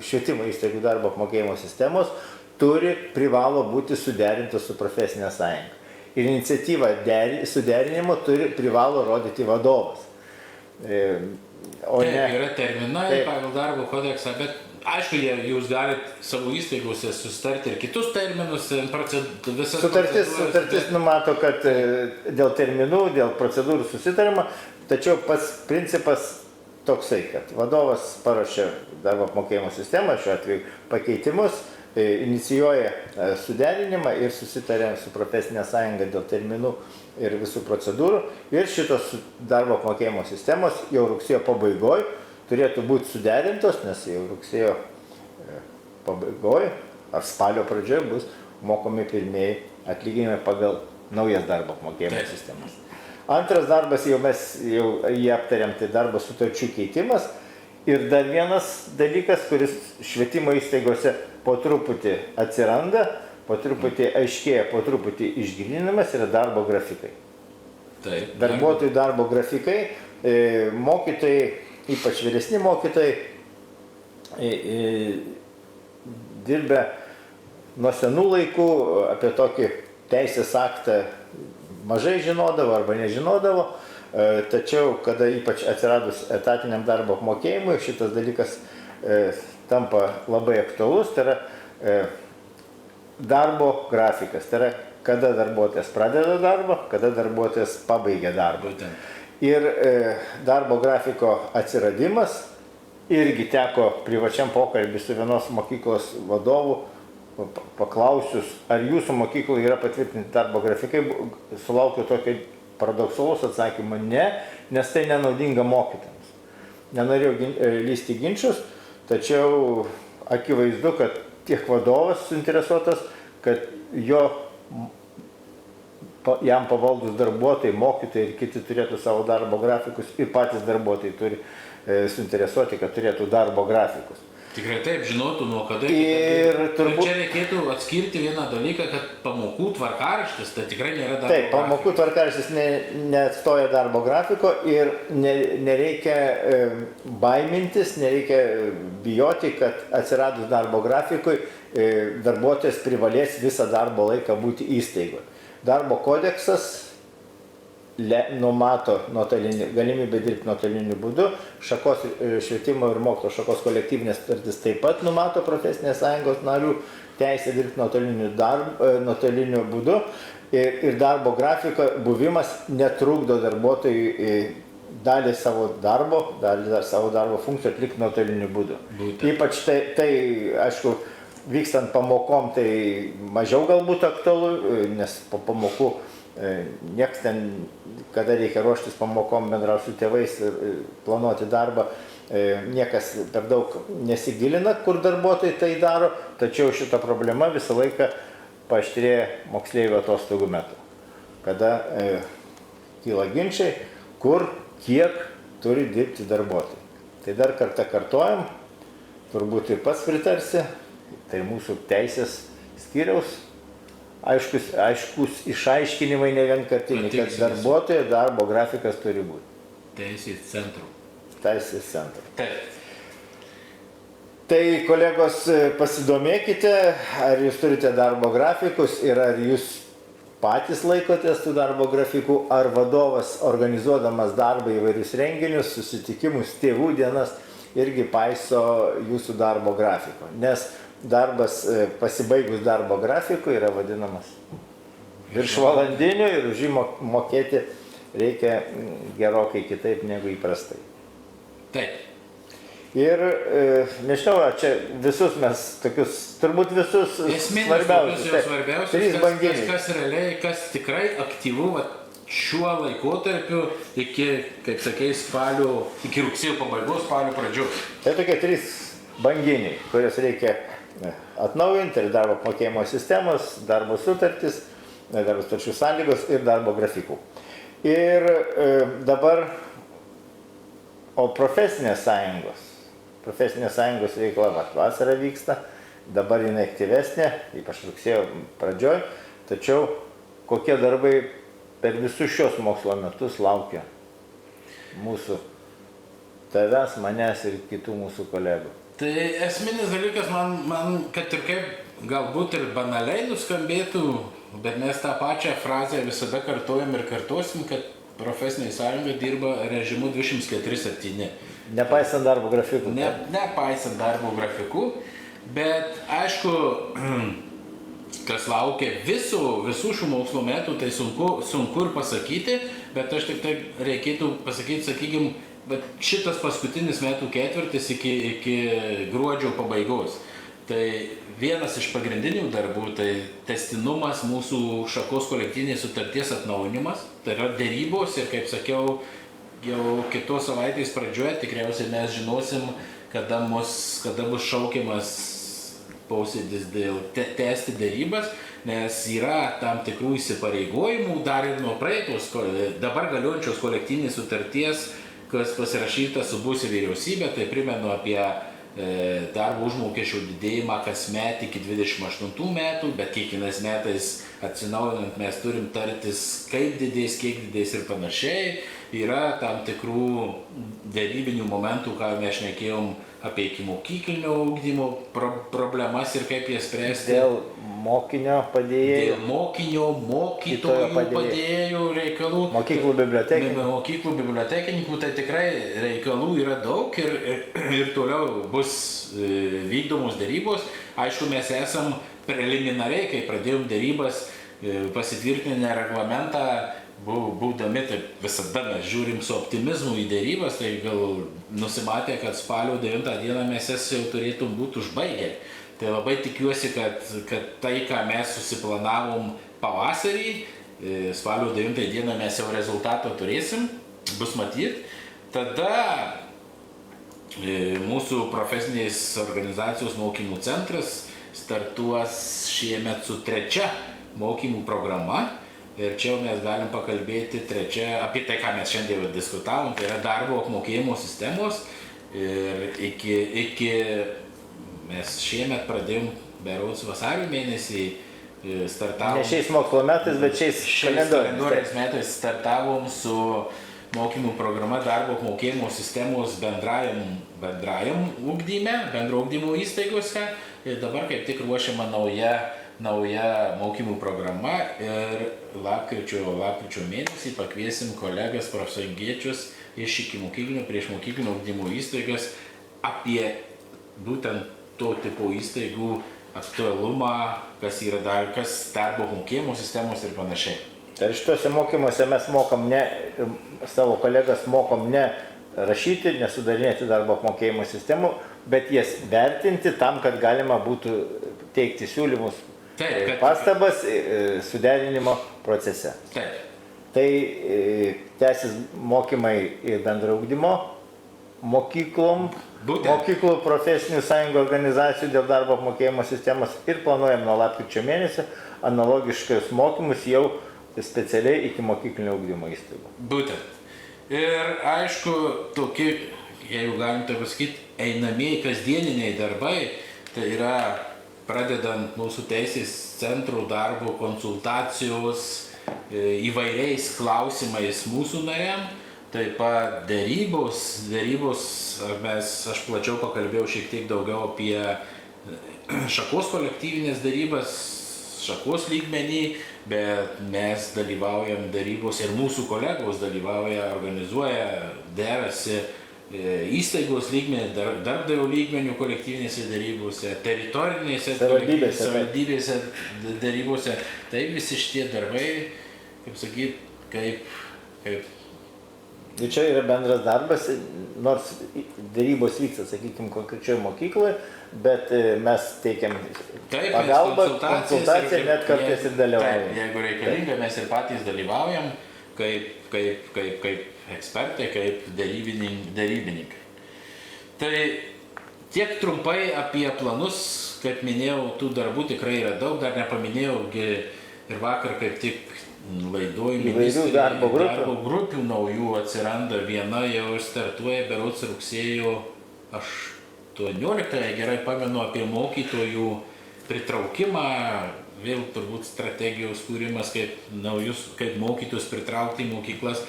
švietimo įstaigų darbo apmokėjimo sistemos privalo būti suderintos su profesinė sąjunga. Ir iniciatyvą suderinimo privalo rodyti vadovas. Taip, yra terminai pagal darbo kodeksą, bet aišku, jūs galite savo įstaigose susitarti ir kitus terminus, visas Sutartis numato, kad dėl terminų, dėl procedūrų susitarima, tačiau pats principas toksai, kad vadovas paruošia darbo apmokėjimo sistemą, šiuo atveju pakeitimus, inicijuoja suderinimą ir susitarė su profesinė sąjunga dėl terminų ir visų procedūrų. Ir šitos darbo apmokėjimo sistemos jau rugsėjo pabaigoje turėtų būti suderintos, nes jau rugsėjo pabaigoje ar spalio pradžioje bus mokomi pirmieji atlyginimai pagal naujas darbo apmokėjimo sistemas. Antras darbas, mes jį aptariam, tai darbo sutarčių keitimas. Ir dar vienas dalykas, kuris švietimo įstaigose po truputį atsiranda, po truputį aiškėja, po truputį išgilinamas, yra darbo grafikai. Taip. Darbuotojų darbo grafikai, mokytojai, ypač vyresni mokytojai, dirbę nuo senų laikų apie tokį teisės aktą mažai žinodavo arba nežinodavo, tačiau, kada ypač atsiradus etatiniam darbo apmokėjimui, šitas dalykas tampa labai aktualus, tai yra darbo grafikas, tai yra kada darbuotojas pradeda darbą, kada darbuotojas pabaigia darbą. Ir darbo grafiko atsiradimas irgi teko privačiam pokalbį su vienos mokyklos vadovu, paklausius, ar jūsų mokykloje yra patvirtinti darbo grafikai, sulaukiu tokio paradoksalus atsakymą, ne, nes tai nenaudinga mokytojams. Nenorėjau lysti ginčius, tačiau akivaizdu, kad tiek vadovas suinteresuotas, kad jam pavaldus darbuotojai, mokytojai ir kiti turėtų savo darbo grafikus ir patys darbuotojai turi suinteresuoti, kad turėtų darbo grafikus. Tikrai taip, žinotų nuo kada. Ir turbūt... Čia reikėtų atskirti vieną dalyką, kad pamokų tvarkaraštis, tai tikrai nėra darbo grafiko. Taip, pamokų tvarkaraštis neatstoja darbo grafiko ir nereikia baimintis, nereikia bijoti, kad atsiradus darbo grafikui darbuotojas privalės visą darbo laiką būti įstaigoje. Darbo kodeksas numato galimybę dirbti nuotoliniu būdu, švietimo ir mokslo šakos kolektyvinės sutartis taip pat numato profesinės sąjungos narių teisę dirbti nuotoliniu būdu ir darbo grafiko buvimas netrukdo darbuotojui dalį savo darbo funkcijų atlikti nuotoliniu būdu. Ypač tai, aišku, vykstant pamokom, tai mažiau galbūt aktualu, nes po pamokų nieks ten, kada reikia ruoštis pamokom, bendrauti su tėvais ir planuoti darbą, niekas per daug nesigilina, kur darbuotojai tai daro, tačiau šita problema visą laiką paaštrėja moksleivių atostogų metu, kada kyla ginčiai, kur, kiek turi dirbti darbuotojai. Tai dar kartą kartojam, turbūt ir pats pritarsi, tai mūsų teisės skyriaus aiškus išaiškinimai ne vienkartiniai, kad darbuotojo darbo grafikas turi būti. Teisės centrų. Teisės centrų. Taip. Tai kolegos, pasidomėkite, ar jūs turite darbo grafikus ir ar jūs patys laikotės tų darbo grafikų, ar vadovas organizuodamas darbą įvairius renginius, susitikimus, tėvų dienas irgi paiso jūsų darbo grafiko. Nes darbas pasibaigus darbo grafikui yra vadinamas viršvalandiniu ir už jį mokėti reikia gerokai kitaip negu įprastai. Taip. Ir nežinau, čia visus mes tokius, turbūt visus svarbiausius, trys banginiai. Kas realiai, kas tikrai aktyvu šiuo laikotarpiu iki, kaip sakei, iki rugsėjo pabaigos, spalio pradžios. Tai tokie trys banginiai, kurias reikia atnaujinti, ir darbo apmokėjimo sistemos, darbo sutartis, darbo sutarčių sąlygos ir darbo grafikų. Ir dabar, o profesinės sąjungos veikla vasarą vyksta, dabar jinai aktyvesnė, ypač rugsėjo pradžioj, tačiau kokie darbai per visus šios mokslo metus laukia mūsų, tavęs, manęs ir kitų mūsų kolegų. Tai esminis dalykas, man kad ir kaip galbūt ir banaliai nuskambėtų, bet mes tą pačią frazę visada kartojam ir kartosim, kad profesinė sąjunga dirba režimu 247. Nepaisant darbo grafikų. Nepaisant darbo grafikų, bet aišku, kas laukia visų šių mokslo metų, tai sunku ir pasakyti, bet aš tik taip reikėtų pasakyti, sakykime, šitas paskutinis metų ketvirtis iki gruodžio pabaigos. Tai vienas iš pagrindinių darbų, tai tęstinumas mūsų šakos kolektyvinės sutarties atnaujinimas, tai yra derybos ir, kaip sakiau, jau kitos savaitės pradžioje tikriausiai mes žinosim, kada bus šaukiamas posėdis dėl tęsti derybas, nes yra tam tikrų įsipareigojimų dar ir nuo praeitos dabar galiojančios kolektyvinės sutarties, kas pasirašyta su buvusia vyriausybė, tai primenu apie darbo užmokesčio didėjimą kasmet iki 28 metų, bet kiekvienais metais atsinaujinant mes turim tartis, kaip didės, kiek didės ir panašiai. Yra tam tikrų derybinių momentų, ką mes šnekėjom apie ikimokyklinio ugdymo problemas ir kaip jas spręsti. Dėl mokinio padėjėjų. Dėl mokinio, mokytojų padėjėjų reikalų. Mokyklų bibliotekininkų, tai tikrai reikalų yra daug ir toliau bus vykdomos derybos. Aišku, mes esam preliminariai, kai pradėjom derybas, pasitvirtinę reglamentą, būdami, taip visada mes žiūrim su optimizmu į derybas, tai gal nusimatė, kad spalio 9 dieną mes jas jau turėtum būti užbaigę. Tai labai tikiuosi, kad tai, ką mes susiplanavom pavasarį, spalio 9 dieną mes jau rezultato turėsim, bus matyti. Tada mūsų profesinės organizacijos mokymų centras startuos šiemet su 3 mokymų programa. Ir čia mes galim pakalbėti apie tai, ką mes šiandien diskutavom, tai yra darbo apmokėjimo sistemos. Ir iki mes šiemet pradėjom berods vasario mėnesį startavom. Ne šiais mokslo metais, bet šiais kalendoriniais metais startavom su mokymų programa darbo apmokėjimo sistemos bendrajam ugdyme, bendro ugdymo įstaigose. Ir dabar kaip tik ruošiama nauja mokymų programa ir lapkričio mėnesį pakviesim kolegas profsąjungiečius iš ikimokyklinio, priešmokyklinio ugdymo įstaigas apie būtent to tipo įstaigų aktualumą, kas darbo apmokėjimo sistemos ir panašiai. Tai šituose mokymuose mes savo kolegas mokom ne rašyti, nesudarinėti darbo apmokėjimo sistemų, bet jas vertinti tam, kad galima būtų teikti siūlymus, pastabas suderinimo procese. Taip. Tai tęsis mokymai ir bendro ugdymo mokyklų profesinių sąjungų organizacijų dėl darbo apmokėjimo sistemos ir planuojam nuo lapkričio mėnesio analogiškus mokymus jau specialiai iki mokyklinio ugdymo įstaigų. Būtent. Ir aišku, tokie, jeigu galim tai pasakyti, einamieji kasdieniniai darbai, tai yra pradedant mūsų teisės centrų darbo konsultacijos įvairiais klausimais mūsų nariam, taip pat dėrybos, aš plačiau pakalbėjau šiek tiek daugiau apie šakos kolektyvinės dėrybas, šakos lygmenį, bet mes dalyvaujam dėrybos ir mūsų kolegos dalyvauja, organizuoja, derasi įstaigos lygmenį, darbdavio lygmenių kolektyvinėse dėrybose, teritorinėse savivaldybėse dėrybose. Tai visi šitie darbai, kaip sakyt, kaip Ir čia yra bendras darbas, nors dėrybos vyksta, sakykime, konkrečioje mokykloje, bet mes teikiam pagalbą, konsultaciją, net kartais ir dalyvaujam. Taip, jeigu reikalinga, mes ir patys dalyvaujam kaip ekspertai, kaip dėrybininkai. Tai tiek trumpai apie planus, kaip minėjau, tų darbų tikrai yra daug, dar nepaminėjau ir vakar kaip tik laidoj ministrė, darbo grupių naujų atsiranda, viena jau startuoja berods rugsėjo 18, gerai pamenu, apie mokytojų pritraukimą, vėl turbūt strategijos kūrimas, kaip mokytojus pritraukti į mokyklas,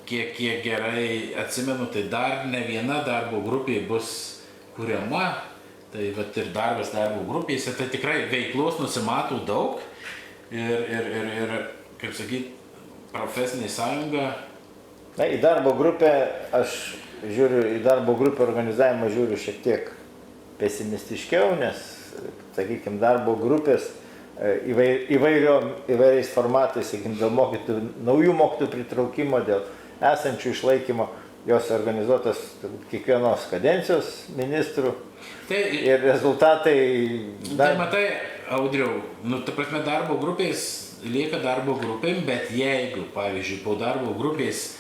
kiek gerai atsimenu, tai dar ne viena darbo grupė bus kuriama, tai vat ir darbas darbo grupėse, tai tikrai veiklos nusimato daug ir kaip sakyt, profesinė sąjunga. Na, į darbo grupę, aš žiūriu, į darbo grupę organizavimą žiūriu šiek tiek pesimistiškiau, nes, sakykime, darbo grupės įvairiais formatais, sakykime, dėl naujų mokytojų pritraukimo, dėl esančių išlaikymo, jos organizuotas kiekvienos kadencijos ministrų. Ir rezultatai... Tai matai, Audriau, ta prasme, darbo grupės lieka darbo grupėm, bet jeigu, pavyzdžiui, po darbo grupės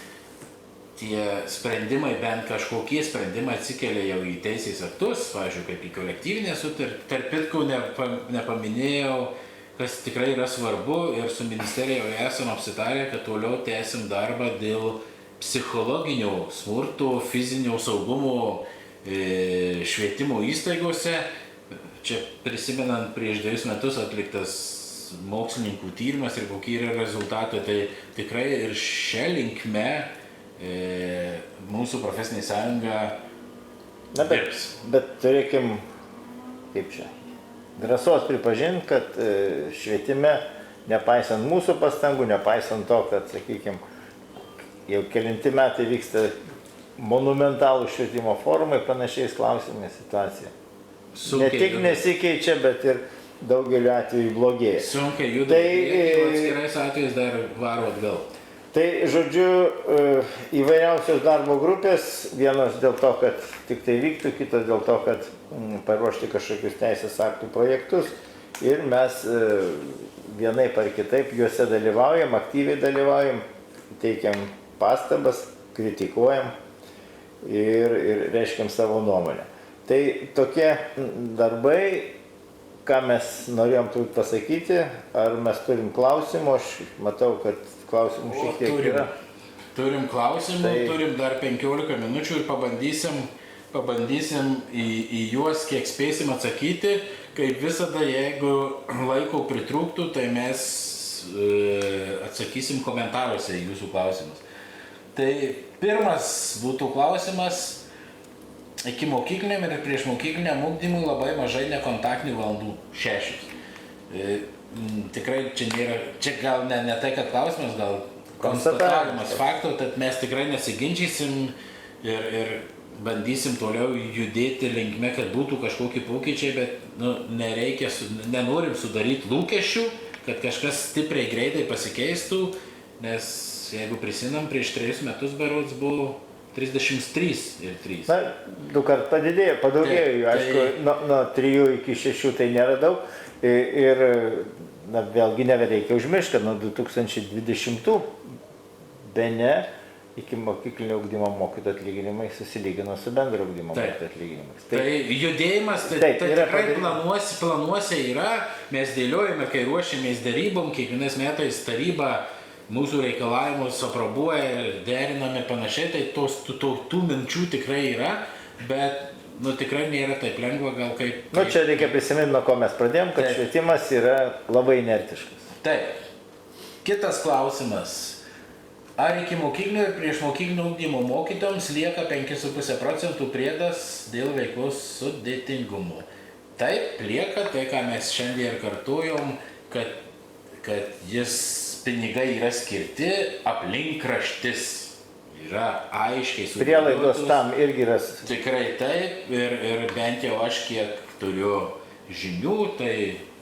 tie sprendimai, bent kažkokie sprendimai atsikelia jau į teisės aktus, pavyzdžiui, kaip į kolektyvinę sutartį, tarp kitko nepaminėjau, kas tikrai yra svarbu ir su ministerija jau esam apsitarę, kad toliau tęsim darbą dėl psichologinio smurto, fizinio saugumo švietimo įstaigose. Čia prisimenant prieš 2 metus atliktas mokslininkų tyrimas ir kokie yra rezultatai, tai tikrai ir šią linkme mūsų profesinė sąjunga dirbs. Bet turėkim, kaip čia, drąsos pripažinti, kad švietime, nepaisant mūsų pastangų, nepaisant to, kad, sakykime, jau kelinti metai vyksta monumentalų švietimo forumai panašiais klausimais situacija. Ne tik nesikeičia, bet ir daugeliu atveju blogėja. Sunkiai juda, atskirais atvejais dar varo atgal. Tai, žodžiu, įvairiausios darbo grupės, vienos dėl to, kad tik tai vyktų, kitos dėl to, kad paruošti kažkokius teisės aktų projektus. Ir mes vienaip ar kitaip juose dalyvaujam, aktyviai dalyvaujam, teikiam pastabas, kritikuojam ir reiškiam savo nuomonę. Tai tokie darbai, ką mes norėjom pasakyti, ar mes turim klausimų, aš matau, kad klausimų šiek tiek yra. Turim klausimų, turim dar 15 minučių ir pabandysim į juos, kiek spėsim atsakyti. Kaip visada, jeigu laiko pritrūktų, tai mes atsakysim komentaruose į jūsų klausimus. Tai pirmas būtų klausimas. Iki mokykliniam ir prieš mokykliniam ugdymui labai mažai nekontaktinių valandų, 6. Tikrai čia gal ne tai, kad klausimas, gal konstatavimas fakto, tad mes tikrai nesiginčysim ir bandysim toliau judėti linkme, kad būtų kažkokie pokyčiai, bet nenorim sudaryti lūkesčių, kad kažkas stipriai greitai pasikeistų, nes jeigu prisimam, prieš 3 metus berods buvo 33 ir 3. Na, 2 kart padaugėjo, aišku, nuo 3 iki 6 tai nėra daug. Ir vėlgi nereikia užmiršti, kad nuo 2020 bene iki mokyklinio ugdymo mokytojų atlyginimai susilygino su bendro ugdymo mokytojų atlyginimais. Tai judėjimas, tai tikrai planuose yra, mes dėliojame, kai ruošiamės dėrybom, kiekvienais metais taryba mūsų reikalavimus aprobuoja, deriname panašiai, tai tų minčių tikrai yra, bet tikrai nėra taip lengva gal kaip... Čia reikia prisiminti, nuo ko mes pradėjom, kad švietimas yra labai inertiškas. Taip. Kitas klausimas. Ar iki mokyklinio ir prieš mokyklinio ugdymo mokytojams lieka 5,5% priedas dėl veiklos sudėtingumo? Taip, lieka tai, ką mes šiandien ir kartuojom, kad pinigai yra skirti, aplinkraštis yra aiškiai sudėliotas. Prielaidos tam irgi yra. Tikrai taip, ir bent jau aš kiek turiu žinių, tai,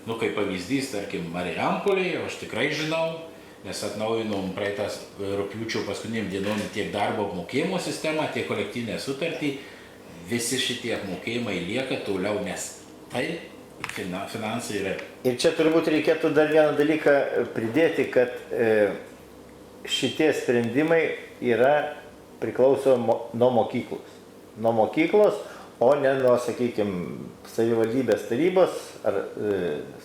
kaip pavyzdys, tarkim, Marijampolėje, aš tikrai žinau, nes atnaujinom praeitas rugpjūčio paskutiniam dienom tiek darbo apmokėjimo sistemą, tiek kolektyvinę sutartį, visi šitie apmokėjimai lieka toliau, nes tai finansai yra. Ir čia turbūt reikėtų dar vieną dalyką pridėti, kad šitie sprendimai yra priklauso nuo mokyklos. Nuo mokyklos, o ne nuo, sakykime, savivaldybės tarybos ar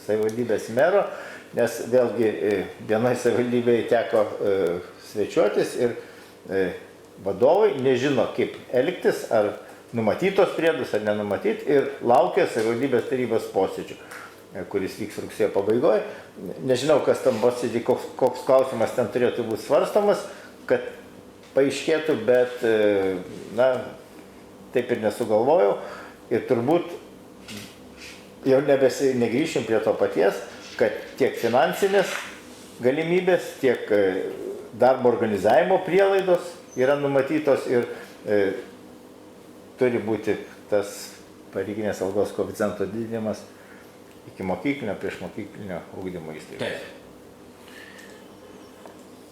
savivaldybės mero, nes vėlgi vienai savivaldybėje teko svečiuotis ir vadovai nežino, kaip elgtis, ar numatytos priedus ar nenumatyti, ir laukia savivaldybės tarybos posėdžių, kuris vyks rugsėjo pabaigoje. Nežinau, kas tam posėdžiui, koks klausimas ten turėtų būti svarstamas, kad paaiškėtų, bet taip ir nesugalvojau. Ir turbūt jau negrįšim prie to paties, kad tiek finansinės galimybės, tiek darbo organizavimo prielaidos yra numatytos ir turi būti tas pareiginės algos koeficiento didinimas iki mokyklinio, prieš mokyklinio ugdymo įstaigos. Taip.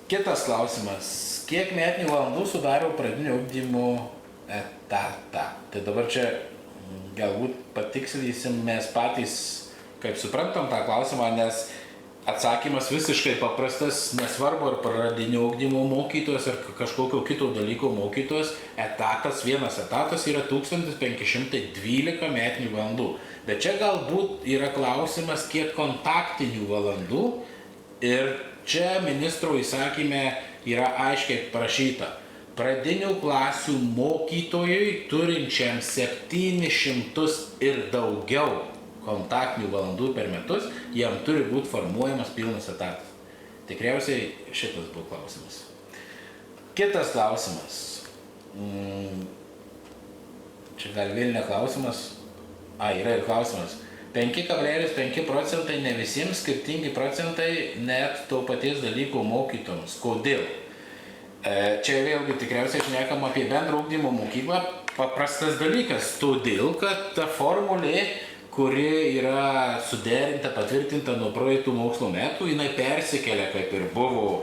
Kitas klausimas. Kiek metinių valandų sudaro pradinio ugdymo etatą? Tai dabar čia galbūt patikslysim mes patys, kaip suprantam tą klausimą, nes atsakymas visiškai paprastas, nesvarbu ar pradinio ugdymo mokytojas ar kažkokio kito dalyko mokytojas, vienas etatas yra 1512 metinių valandų. Bet čia galbūt yra klausimas, kiek kontaktinių valandų, ir čia ministro įsakyme yra aiškiai parašyta. Pradinių klasių mokytojui turinčiam 700 ir daugiau kontaktinių valandų per metus, jam turi būti formuojamas pilnas etatas. Tikriausiai šitas buvo klausimas. Kitas klausimas. Čia gal vėl ne klausimas. Yra ir klausimas. 5,5% ne visiems skirtingi procentai net to paties dalyko mokytojams. Kodėl? Čia vėlgi tikriausiai šnekam apie bendro ugdymo mokyklą. Paprastas dalykas. Todėl, kad ta formulė, kuri yra suderinta, patvirtinta nuo praeitų mokslo metų, jinai persikelia, kaip ir buvo,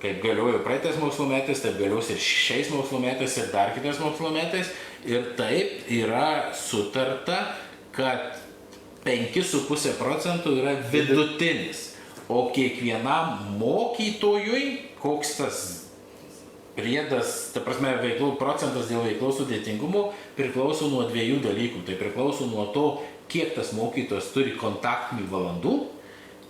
kaip galiojo praeitais mokslo metais, taip galios ir šiais mokslo metais, ir dar kitais mokslo metais. Ir taip yra sutarta, kad 5,5% yra vidutinis, o kiekvienam mokytojui, koks tas priedas, ta prasme, procentas dėl veiklos sudėtingumo priklauso nuo dviejų dalykų. Tai priklauso nuo to, kiek tas mokytojas turi kontaktinių valandų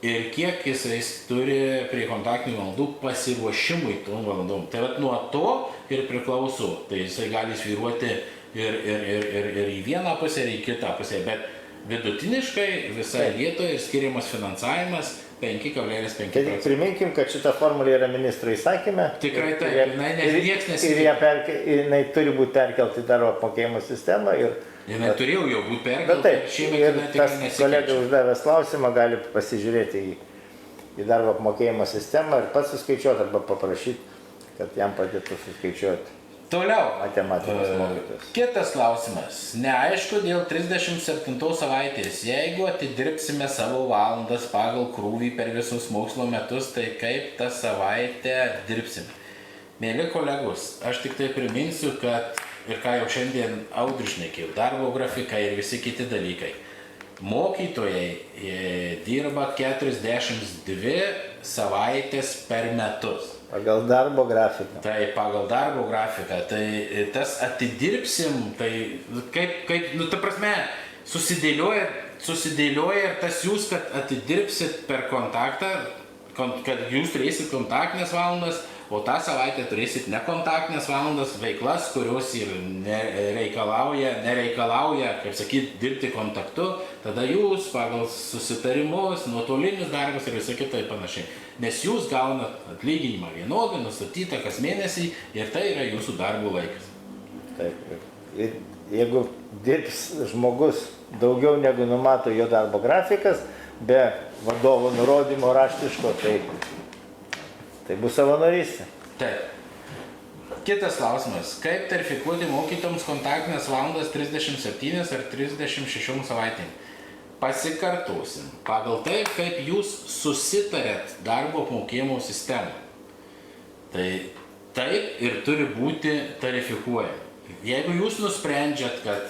ir kiek jisai turi prie kontaktinių valandų pasiruošimui tom valandom. Tai nuo to ir priklauso. Tai jisai gali svyruoti ir į vieną pusę, ir į kitą pusę. Bet vidutiniškai visai lietoje skiriamas finansavimas 5,5%. Priminkim, kad šita formulė yra ministro įsakyme. Tikrai taip, nieks nesikeičia. Ir jinai turi būti perkelti į darbo apmokėjimo sistemą. Jinai turėjo jau būti perkelta. Ir tas kolega uždavęs klausimą gali pasižiūrėti į darbo apmokėjimo sistemą ir pats suskaičiuoti arba paprašyti, kad jam padėtų suskaičiuoti. Toliau. Matematikos mokytojas. Kitas klausimas. Neaišku dėl 37 savaitės. Jeigu atidirbsime savo valandas pagal krūvį per visus mokslo metus, tai kaip tą savaitę dirbsime? Mėly kolegos, aš tik tai priminsiu, kad ir ką jau šiandien Audrius šnekėjau, darbo grafika ir visi kiti dalykai. Mokytojai dirba 42 savaitės per metus. Pagal darbo grafiką. Tai pagal darbo grafiką. Tai tas atidirbsim, tai ta prasme, susidėlioja ir tas jūs, kad atidirbsit per kontaktą, kad jūs turėsit kontaktinės valandas, o tą savaitę turėsit nekontaktinės valandas, veiklas, kurios ir nereikalauja, kaip sakyt, dirbti kontaktu, tada jūs pagal susitarimus, nuotolinius darbus ir visą kitą ir panašiai. Nes jūs gaunat atlyginimą vienodai, nustatytą kas mėnesį ir tai yra jūsų darbo laikas. Taip. Ir jeigu dirbs žmogus daugiau negu numato jo darbo grafikas, be vadovo nurodymo raštiško, tai bus savanorystė. Taip. Kitas klausimas. Kaip tarifikuoti mokytojams kontaktinės valandas 37 ar 36 savaitėm? Pasikartosim. Pagal tai, kaip jūs susitarėt darbo apmokėjimo sistemą. Tai taip ir turi būti tarifikuojama. Jeigu jūs nusprendžiat, kad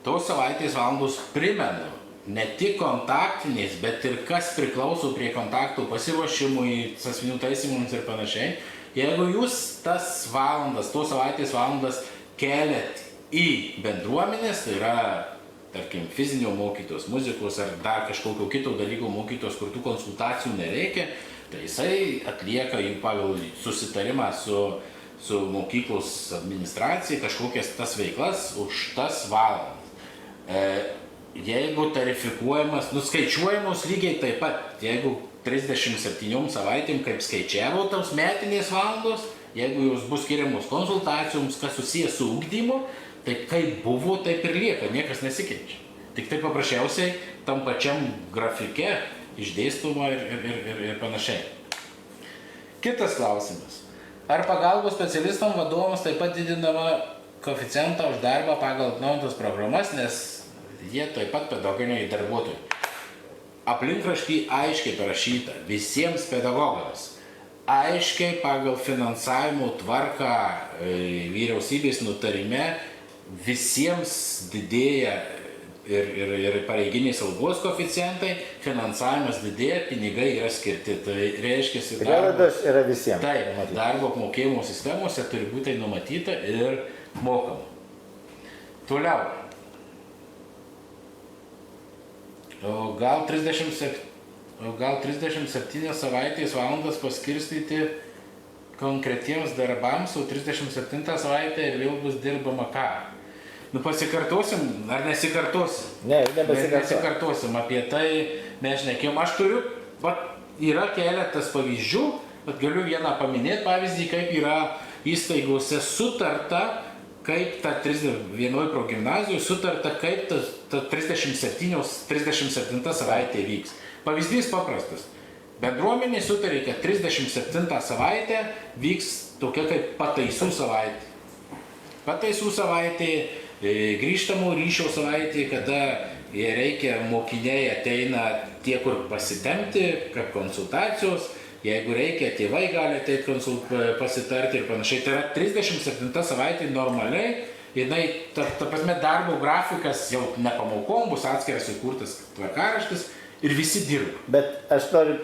tos savaitės valandos primena ne tik kontaktiniais, bet ir kas priklauso prie kontaktų pasiruošimui, sąsiuvinių taisymams ir panašiai, jeigu jūs tas valandas, tos savaitės valandas keliat į bendruomenės, tai yra, tarkim, fizinio mokytos, muzikos ar dar kažkokio kito dalyko mokytos, kur tų konsultacijų nereikia, tai jisai atlieka jų pagal susitarimą su mokyklos administracija kažkokias tas veiklas už tas valandas. Jeigu tarifikuojamas, nuskaičiuojamos lygiai taip pat, jeigu 37 savaitėm, kaip skaičiavo tos metinės valandos, jeigu jos bus skiriamos konsultacijoms, kas susijęs su ugdymu, tai kaip buvo, taip ir lieka, niekas nesikeičia. Tik tai paprasčiausiai tam pačiam grafike išdėstoma ir panašiai. Kitas klausimas. Ar pagalbos specialistam vadovams taip pat didinama koeficientą už darbą pagal atnaujintas programas, nes jie taip pat pedagoginiai darbuotojai. Aplinkrašty aiškiai parašyta visiems pedagogams. Aiškiai pagal finansavimo tvarką vyriausybės nutarime visiems didėja ir pareiginės algos koeficientai, finansavimas didėja, pinigai yra skirti. Tai reiškia, prielaidos yra visiems. Taip, darbo apmokėjimo sistemose turi būti numatyta ir mokama. Toliau. O gal 37 savaitės valandas paskirstyti konkretiems darbams, o 37 savaitę ir vėl bus dirbama ką? Nu pasikartosim, ar nesikartosim? Ne, nebesikartosim. Apie tai mes šnekėjom. Aš turiu, yra keletas pavyzdžių, bet galiu vieną paminėti pavyzdį, kaip yra įstaigose sutarta, kaip ta vienoje progimnazijoje sutarta, kaip ta 37 savaitė vyks. Pavyzdys paprastas. Bendruomenė sutarė, kad 37 savaitę vyks tokia kaip pataisų savaitė. Pataisų savaitė, grįžtamo ryšio savaitė, kada reikia, mokiniai ateina tie, kur pasitempti, kaip konsultacijos. Jeigu reikia, tėvai gali ateiti pasitarti ir panašiai. Tai yra 37 savaitė normaliai, jinai, ta prasme, darbo grafikas jau ne pamokom, bus atskiras įkurtas tvarkaraštis ir visi dirba. Bet aš noriu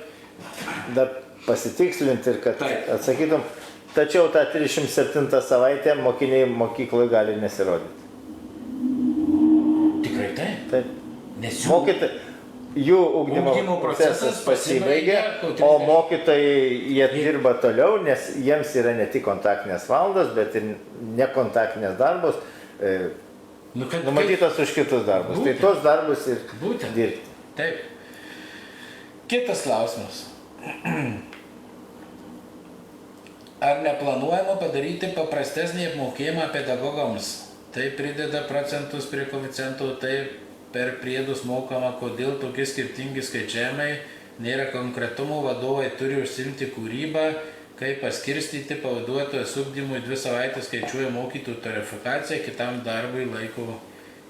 dar pasitikslinti ir kad atsakytum, tačiau tą 37 savaitę mokiniai mokykloje gali nesirodyti. Tikrai taip? Taip. Nes jų ugdymo procesas pasibaigė, o mokytojai jie dirba toliau, nes jiems yra ne tik kontaktinės valandos, bet ir nekontaktinės darbos numatytos už kitus darbus. Tai tos darbus ir dirbti. Taip. Kitas klausimas. Ar neplanuojama padaryti paprastesnį apmokėjimą pedagogams? Tai prideda procentus prie koeficientų, tai per priedus mokama, kodėl tokie skirtingi skaičiavimai, nėra konkretumo, vadovai turi užsiimti kūrybą, kaip paskirstyti pavaduotojas ugdymui 2 savaitės skaičiuoja mokytojų tarifikaciją, kitam darbui laiko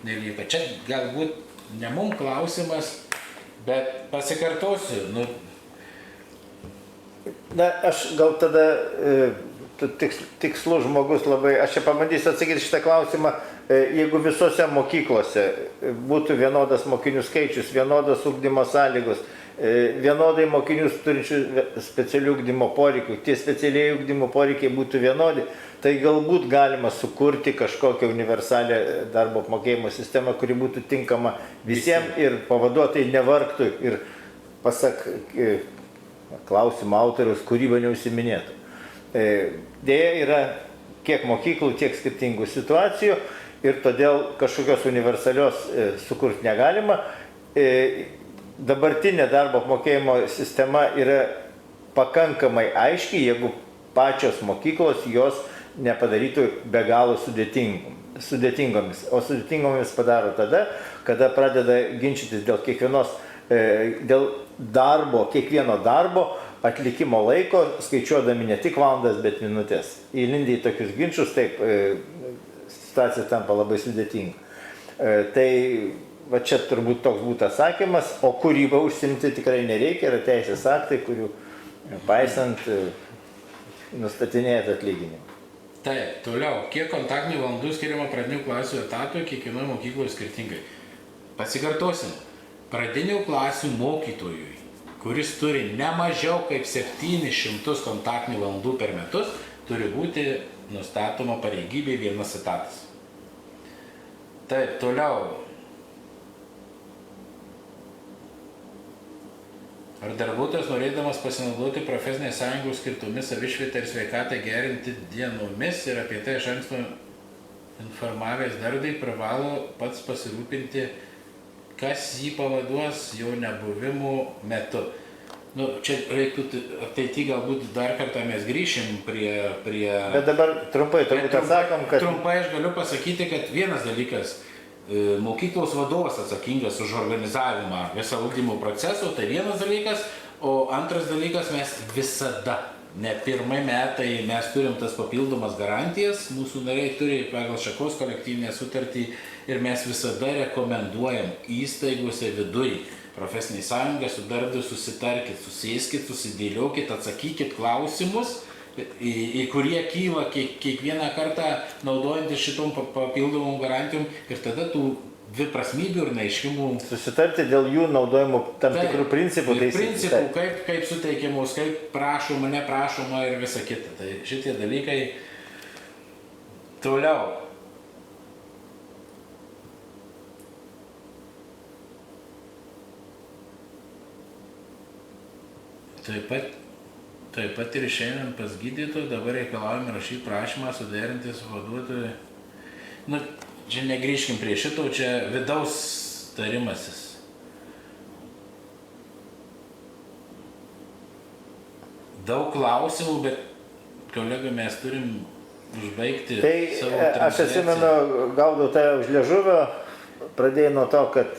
nelieka. Čia galbūt ne mum klausimas, bet pasikartosiu. Na, aš gal tada tikslus žmogus labai, aš čia pabandysiu atsakyti šitą klausimą, jeigu visose mokyklose būtų vienodas mokinių skaičius, vienodas ugdymo sąlygos, vienodai mokinių turinčių specialių ugdymo poreikių, tie specialiai ugdymo poreikiai būtų vienodi, tai galbūt galima sukurti kažkokią universalią darbo apmokėjimo sistemą, kuri būtų tinkama visiems ir pavaduotojai nevargtų ir pasak klausimo autoriaus kūrybą neužsiminėtų. Dėja yra kiek mokyklų, tiek skirtingų situacijų ir todėl kažkokios universalios sukurti negalima. Dabartinė darbo apmokėjimo sistema yra pakankamai aiški, jeigu pačios mokyklos jos nepadarytų be galo sudėtingomis. O sudėtingomis padaro tada, kada pradeda ginčytis dėl darbo, kiekvieno darbo atlikimo laiko, skaičiuodami ne tik valandas, bet minutės. Įlindę į tokius ginčius, taip, situacija tampa labai sudėtinga. Tai va čia turbūt toks būtų atsakymas, o kūrybą užsimti tikrai nereikia, yra teisės aktai, kurių paisant nustatinėjant atlyginimą. Taip, toliau, kiek kontaktinių valandų skiriama pradinių klasių etatui kiekvienoje mokykloje skirtingai? Pasikartosim, pradinių klasių mokytojui, kuris turi ne mažiau kaip 700 kontaktinių valandų per metus, turi būti nustatoma pareigybė vienas etatas. Taip, toliau. Ar darbuotojas norėdamas pasinaudoti profesinės sąjungos skirtomis savišvietai ir sveikatai gerinti dienomis ir apie tai iš anksto informavęs darbdavį privalo pats pasirūpinti, kas jį pavaduos jo nebuvimo metu. Čia reiktų ateity galbūt dar kartą mes grįšim prie... Bet dabar trumpai atsakom, kad... Trumpai aš galiu pasakyti, kad vienas dalykas, mokyklos vadovas atsakingas už organizavimą viso ugdymo proceso, tai vienas dalykas, o antras dalykas mes visada, ne pirmai metai mes turim tas papildomas garantijas, mūsų nariai turi pagal šakos kolektyvinę sutartį ir mes visada rekomenduojam įstaigose viduj profesinei sąjungai su darbdaviu susitarkit, susėskit, susidėliokit, atsakykit klausimus, į kurie kyla kiekvieną kartą naudojantis šitom papildomom garantijom ir tada tų dviprasmybių ir neaiškimų. Susitarti dėl jų naudojimo tam tikrų principų. Principų, kaip suteikiamos, kaip prašoma, neprašoma ir visa kita. Tai šitie dalykai toliau. Taip pat ir išeinant pas gydytoją, dabar reikalaujame rašyti prašymą, suderinti su vaduotoju. Čia negrįžkim prie šito, čia vidaus tarimasis. Daug klausimų, bet kolega mes turim užbaigti savo transliaciją. Tai aš atsimenu, gaudau tai už liežuvio, pradėjau nuo to, kad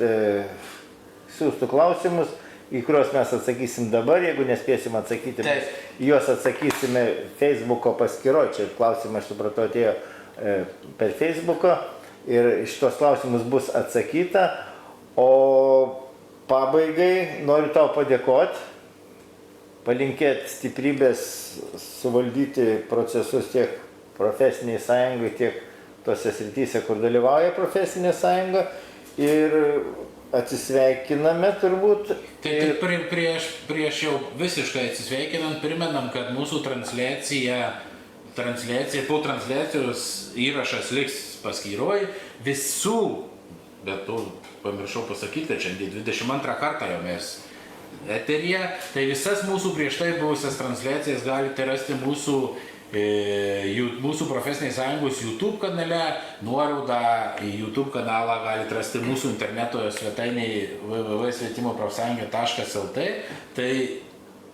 siūstų klausimus, į kuriuos mes atsakysim dabar, jeigu nespėsim atsakyti, juos atsakysime Facebooko paskyroje, čia klausimai, aš supratau, atėjo per Facebooko ir šitos klausimus bus atsakyta, o pabaigai noriu tau padėkoti, palinkėti stiprybės suvaldyti procesus tiek profesiniai sąjungai, tiek tose srityse, kur dalyvauja profesinė sąjunga ir atsisveikiname turbūt. Tai prieš jau visiškai atsisveikinant, primenam, kad mūsų po transliacijos įrašas liks paskyroj visų, bet to pamiršau pasakyti, kad šiandien 22 kartą jau mes eteryje, tai visas mūsų prieš tai buvusias transliacijas galite rasti mūsų profesinės sąjungos YouTube kanale, nuorodą į YouTube kanalą galite rasti mūsų interneto svetainėje www.sveitimoprofsąjunga.lt. Tai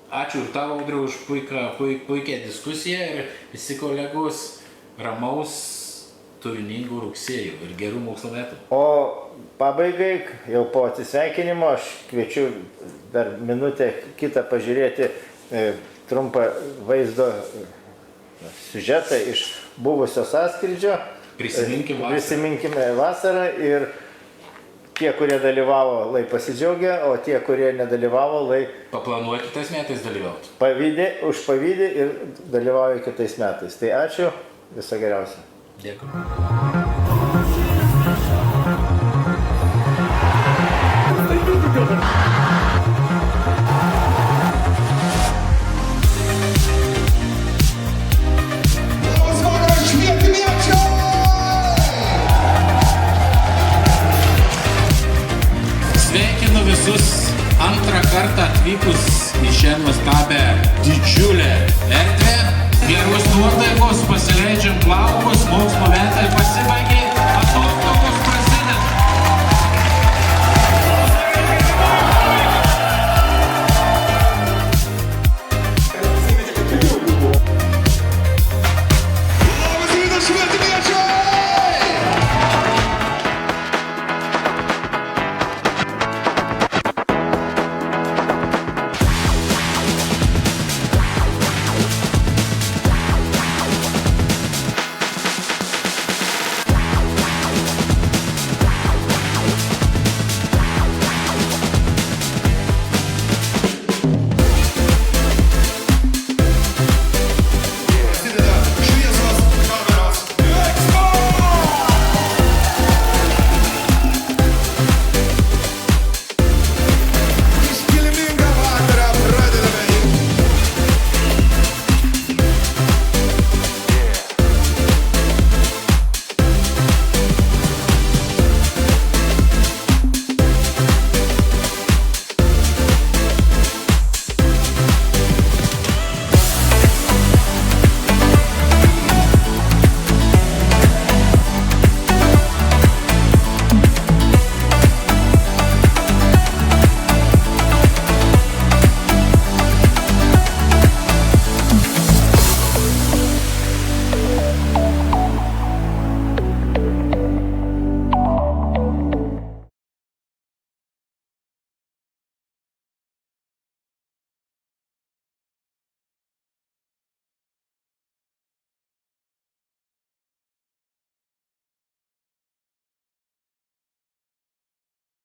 ačiū ir tau, Audriau, už puikią diskusiją ir visi kolegos ramaus, turiningų rugsėjų ir gerų mokslo metų. O pabaigai, jau po atsisveikinimo, aš kviečiu dar minutę kitą pažiūrėti trumpą vaizdo siužetą iš buvusio sąskrydžio. Prisiminkime vasarą ir tie, kurie dalyvavo, lai pasidžiaugia, o tie, kurie nedalyvavo, lai... Paplanuoja kitais metais dalyvauti. Užpavydė ir dalyvauja kitais metais. Tai ačiū, viso geriausio. Dėkui. Sveikinu visus antrą kartą atvykus į šią nuostabią didžiulę erdvę. geros nuotaikos, pasileidžiam plaukus, mokslo metai pasibaigė.